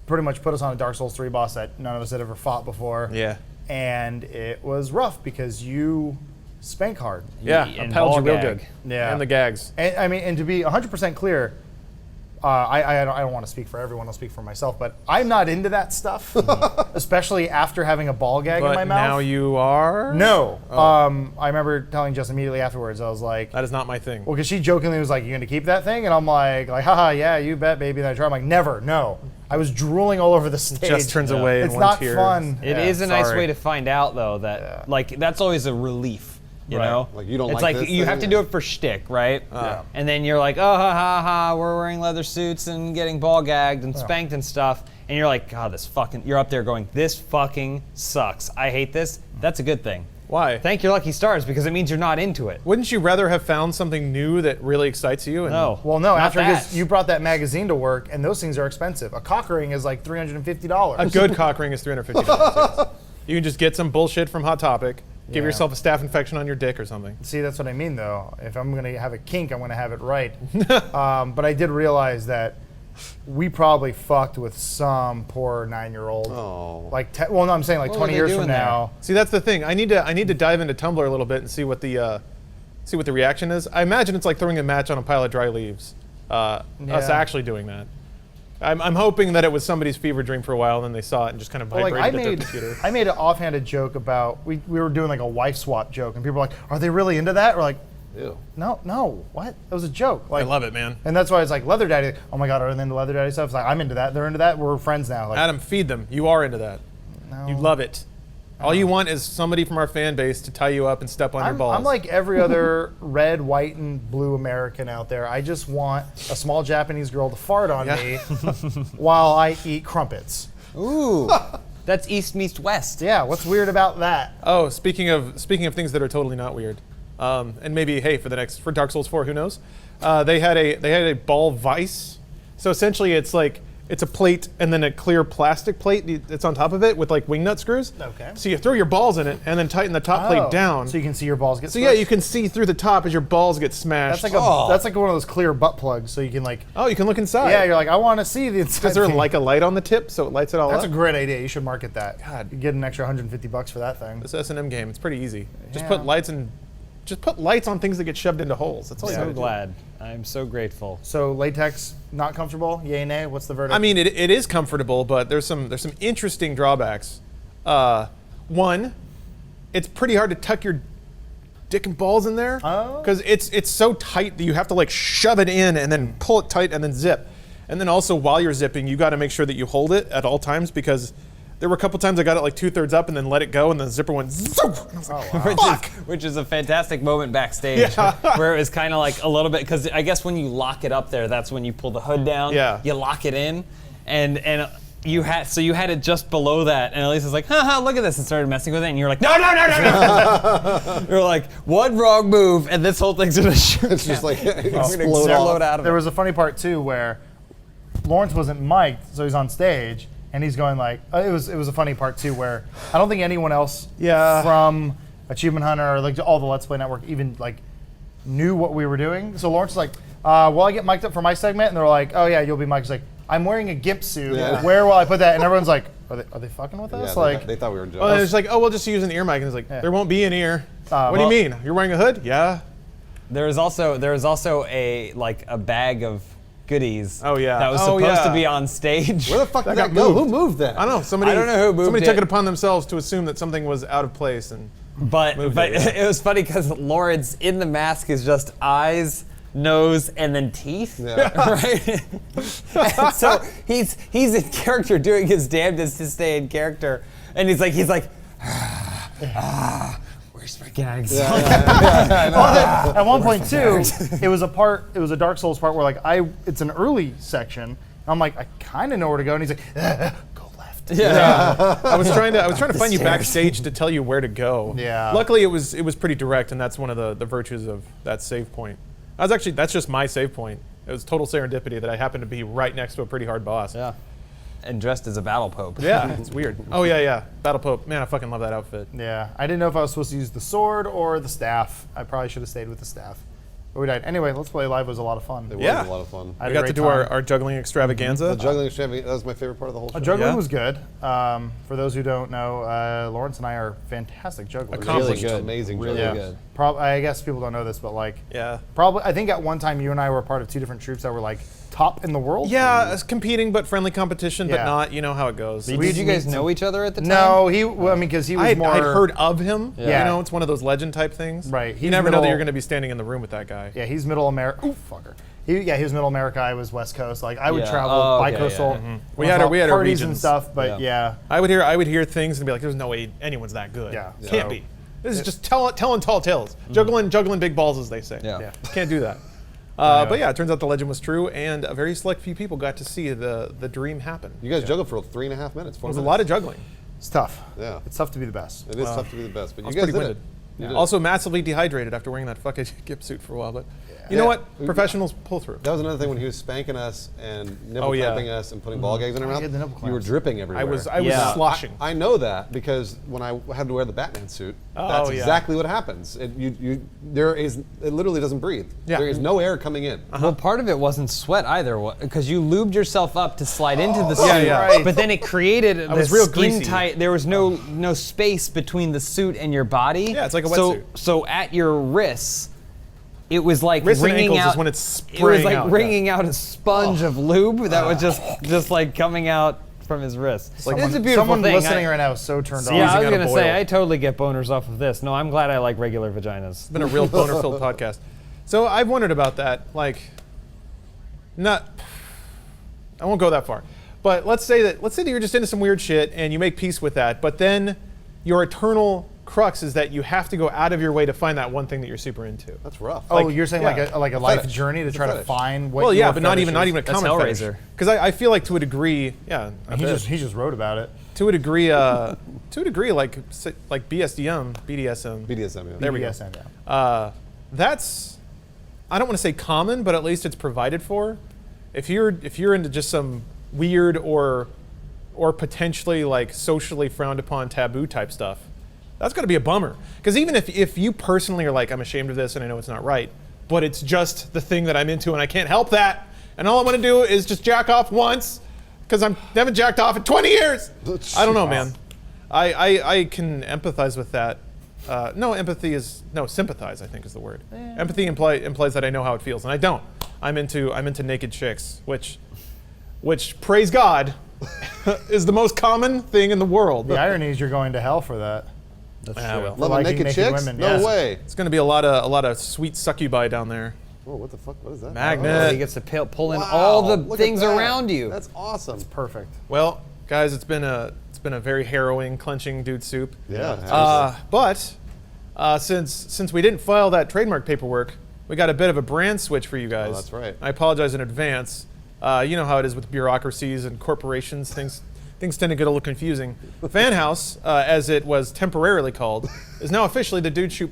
pretty much put us on a Dark Souls 3 boss that none of us had ever fought before. Yeah. And it was rough because you spank hard. Yeah, And upheld you ball real gag. good. Yeah. And the gags. And to be 100% clear, I don't want to speak for everyone. I'll speak for myself, but I'm not into that stuff, especially after having a ball gag in But my mouth. now you are? No. I remember telling Jess immediately afterwards. I was like, That is not my thing. well, because she jokingly was like, "You gonna keep that thing?" And I'm like, haha, yeah, you bet, baby. And I try. I'm like, never, no. I was drooling all over the stage. Just turns away in It's one not tear. fun. It is a nice sorry. way to find out, though, that like that's always a relief. You Right. know, Like, you don't It's like like this you thing? have to do it for shtick, right? Yeah. And then you're like, oh ha ha ha, we're wearing leather suits and getting ball gagged and spanked and stuff, and you're like, God, you're up there going, this fucking sucks. I hate this. That's a good thing. Why? Thank your lucky stars because it means you're not into it. Wouldn't you rather have found something new that really excites you? And No. Well, no. Not After that. because you brought that magazine to work, and those things are expensive. A cock ring is like $350. A good cock ring is $350. Yes. You can just get some bullshit from Hot Topic, give Yeah. yourself a staph infection on your dick or something. See, that's what I mean, though. If I'm gonna have a kink, I'm gonna have it right. But I did realize that we probably fucked with some poor 9-year-old. Oh. Like, well, no, I'm saying like What 20 were they years from doing there? now. See, that's the thing. I need to dive into Tumblr a little bit and see what the reaction is. I imagine it's like throwing a match on a pile of dry leaves. us Yeah. actually doing that. I'm hoping that it was somebody's fever dream for a while, and then they saw it and just kind of Well, vibrated like at their computer. I made an offhanded joke about we were doing like a wife swap joke, and people were like, "Are they really into that?" We're like, Ew. "No, what? That was a joke." I Like, love it, man. and that's why it's like Leather Daddy. Oh my God, are they into Leather Daddy stuff? It's like I'm into that. They're into that. We're friends now. Like, Adam, feed them. You are into that. no. You love it. All you want is somebody from our fan base to tie you up and step on your balls. I'm like every other red, white, and blue American out there. I just want a small Japanese girl to fart on me while I eat crumpets. Ooh, that's East meets West. Yeah, what's weird about that? Oh, speaking of things that are totally not weird, and maybe hey for Dark Souls 4, who knows? They had a ball vice. So essentially, it's a plate and then a clear plastic plate that's on top of it with like wing nut screws. Okay. So you throw your balls in it and then tighten the top plate down. so you can see your balls get. So yeah, you smushed. can see through the top as your balls get smashed. That's like one of those clear butt plugs, so you can like. Oh, you can look inside. Yeah, you're like, I want to see the inside. Is there thing. like a light on the tip so it lights it all That's a up? great idea. You should market that. God. You get an extra $150 for that thing. This S&M game, it's pretty easy. Just Yeah. put lights on things that get shoved into holes. That's all you So gotta do. glad. I'm so grateful. So latex not comfortable? Yay, nay? What's the verdict? I mean, it is comfortable, but there's some interesting drawbacks. One, it's pretty hard to tuck your dick and balls in there Oh. because it's so tight that you have to like shove it in and then pull it tight and then zip. And then also while you're zipping, you got to make sure that you hold it at all times because there were a couple times I got it like 2/3 up and then let it go and the zipper went zoop. Which is a fantastic moment backstage where it was kind of like a little bit, because I guess when you lock it up there, that's when you pull the hood down. Yeah. You lock it in, and you had it just below that, and Elisa's like, haha, look at this, and started messing with it, and you're like, no. You're like, one wrong move, and this whole thing's gonna shoot. It's just like explode explode off. out of there it. was a funny part too where Lawrence wasn't mic'd, so he's on stage and he's going like, it was a funny part too where I don't think anyone else Yeah. from Achievement Hunter or like all the Let's Play Network even like knew what we were doing. So Lawrence was like, will I get mic'd up for my segment? And they're like, oh yeah, you'll be mic'd. He's like, I'm wearing a GIMP suit. Yeah. Where will I put that? And everyone's like, are they fucking with Yeah, us? they, Like, they thought we were joking. Oh, it's like, oh, we'll just use an ear mic. And it's like, there won't be an ear. What do well- you mean? You're wearing a hood? Yeah. There was also a bag of goodies. Oh, yeah. That was Oh, supposed yeah. to be on stage. Where the fuck did got that go? moved. Who moved that? I don't know. Somebody. I don't know who moved Somebody it. took it upon themselves to assume that something was out of place, and But Moved it, yeah. it was funny because Lawrence in the mask is just eyes, nose, and then teeth, Yeah. right? And so he's in character doing his damnedest to stay in character, and he's like, where's my gags? at one point too, it was a Dark Souls part where like it's an early section. And I'm like, I kind of know where to go, and he's like, go left. I was trying to find you backstage to tell you where to go. Yeah. Luckily, it was pretty direct, and that's one of the virtues of that save point. That's just my save point. It was total serendipity that I happened to be right next to a pretty hard boss. Yeah. And dressed as a battle pope. Yeah, it's weird. Oh yeah. Battle Pope. Man, I fucking love that outfit. Yeah, I didn't know if I was supposed to use the sword or the staff. I probably should have stayed with the staff. But we died. Anyway, Let's Play Live was a lot of fun. It Yeah. was a lot of fun. I had We a got to great do time. our juggling extravaganza. The juggling extravaganza, that was my favorite part of the whole show. Juggling Yeah. was good. For those who don't know, Lawrence and I are fantastic jugglers. Accomplished. Really good. Amazing Really jugglers. good. I guess people don't know this, but like, Yeah. probably I think at one time you and I were part of two different troops that were like top in the world. Yeah, it's competing but friendly competition, but Yeah. not. You know how it goes. Did you guys know each other at the time? No, because he was I'd more. heard of him. Yeah. You know, it's one of those legend type things. Right, You he's never know that middle- you're going to be standing in the room with that guy. Yeah, he's Middle America. Ooh, fucker. He was Middle America. I was West Coast. Like I would Yeah. travel Oh, okay, bi-coastal. yeah. We had our parties and regions. stuff, but Yeah. yeah. I would hear things and be like, "There's no way anyone's that good. Yeah. Can't So- be. This is just telling tall tales, juggling big balls, as they say. Yeah. Yeah. Can't do that." But yeah, it turns out the legend was true, and a very select few people got to see the dream happen. You guys juggled for 3.5 minutes. It was a lot of juggling. It's tough. Yeah. It's tough to be the best. It is tough to be the best, but I you was guys pretty did winded. it. You did it. Also massively dehydrated after wearing that fucking gimp suit for a while, but you know Yeah. what? Professionals pull through. That was another thing when he was spanking us and nipple Oh, yeah. clamping us and putting ball gags in our he mouth. had the nipple You were clamps. dripping everywhere. I was Yeah. sloshing. I know that because when I had to wear the Batman suit, that's yeah. exactly what happens. It literally doesn't breathe. Yeah. There is no air coming in. Well, part of it wasn't sweat either, because you lubed yourself up to slide into the suit. yeah. Right. But then it created was this real skin greasy. tight. There was no space between the suit and your body. Yeah, it's like a So wetsuit. so at your wrists, it was like Wrists and wringing ankles out. is when it's It was spraying like out, wringing out a sponge of lube that was just like coming out from his wrist. It's a beautiful Someone thing. listening right now is so turned on. Yeah, I was out a gonna say boil. I totally get boners off of this. No, I'm glad I like regular vaginas. It's been a real boner-filled podcast. So I've wondered about that. Like, I won't go that far. But let's say that you're just into some weird shit and you make peace with that, but then your eternal crux is that you have to go out of your way to find that one thing that you're super into. That's rough. Oh, Like, you're saying yeah. like a life fetish. journey to It's a try to fetish. find what Well, yeah, your but not fetish even is? a That's common Hellraiser. fetish. Because I feel like to a degree, yeah, He just wrote about it. to a degree, like BDSM. BDSM. Yeah. There we go. BDSM, yeah. That's, I don't want to say common, but at least it's provided for. If you're into just some weird or potentially like socially frowned upon taboo type stuff, that's got to be a bummer. Because even if you personally are like, I'm ashamed of this and I know it's not right, but it's just the thing that I'm into and I can't help that, and all I want to do is just jack off once because I haven't jacked off in 20 years. I don't know, man. I can empathize with that. Sympathize, I think is the word. Empathy implies that I know how it feels, and I don't. I'm into naked chicks, which praise God, is the most common thing in the world. The irony is you're going to hell for that. That's Ah, true. well. Loving liking naked naked chicks? women, No yes. way. It's going to be a lot of sweet succubi down there. Oh, what the fuck? What is that? Magnet. He gets to pull in Wow, all the look at things that. around you. That's awesome. Perfect. Well, guys, it's been a very harrowing, clenching dude soup. Yeah. But since we didn't file that trademark paperwork, we got a bit of a brand switch for you guys. Oh, that's right. I apologize in advance. You know how it is with bureaucracies and corporations. Things tend to get a little confusing. Funhaus, as it was temporarily called, is now officially the Dude Soup.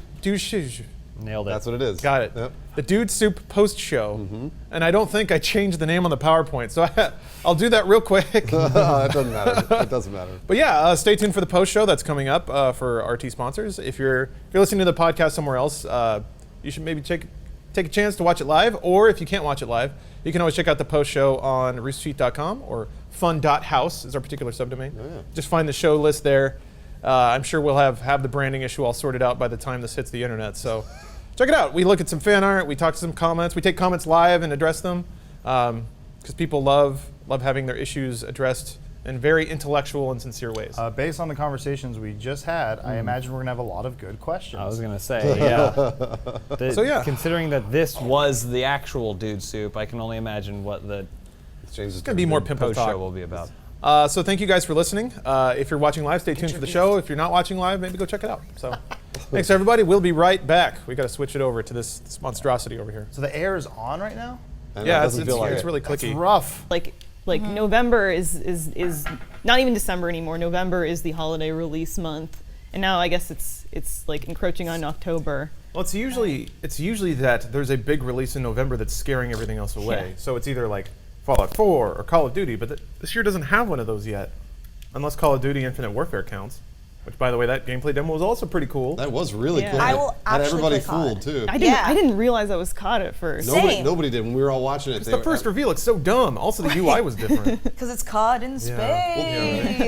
Nailed it. That's what it is. Got it. Yep. The Dude Soup post show. And I don't think I changed the name on the PowerPoint, so I'll do that real quick. It doesn't matter. It doesn't matter. But yeah, stay tuned for the post show that's coming up for RT sponsors. If you're listening to the podcast somewhere else, you should maybe take a chance to watch it live, or if you can't watch it live, you can always check out the post show on roosterteeth.com or fun.house is our particular subdomain. Oh, yeah. Just find the show list there. I'm sure we'll have the branding issue all sorted out by the time this hits the internet. So check it out. We look at some fan art. We talk to some comments. We take comments live and address them because people love having their issues addressed in very intellectual and sincere ways. Based on the conversations we just had, I imagine we're going to have a lot of good questions. I was gonna say, yeah. So, yeah. Considering that this was the actual Dude Soup, I can only imagine what the It's gonna be more pimple post talk. show will be about. So thank you guys for listening. If you're watching live, stay tuned for the show. If you're not watching live, maybe go check it out. So thanks everybody. We'll be right back. We got to switch it over to this monstrosity over here. So the air is on right now? I know, Yeah, it it's doesn't feel like it. really That's clicky. rough. Like November is not even December anymore. November is the holiday release month, and now I guess it's like encroaching on October. Well, it's usually that there's a big release in November that's scaring everything else away. Yeah. So it's either like Fallout 4 or Call of Duty, but this year doesn't have one of those yet, unless Call of Duty Infinite Warfare counts. Which, by the way, that gameplay demo was also pretty cool. That was really Yeah. cool. I will Had actually everybody play COD. fooled too. I didn't realize I was caught at first. Same. Nobody did when we were all watching it. It's the first reveal. It's so dumb. Also, the UI was different. Because it's COD in space. Yeah.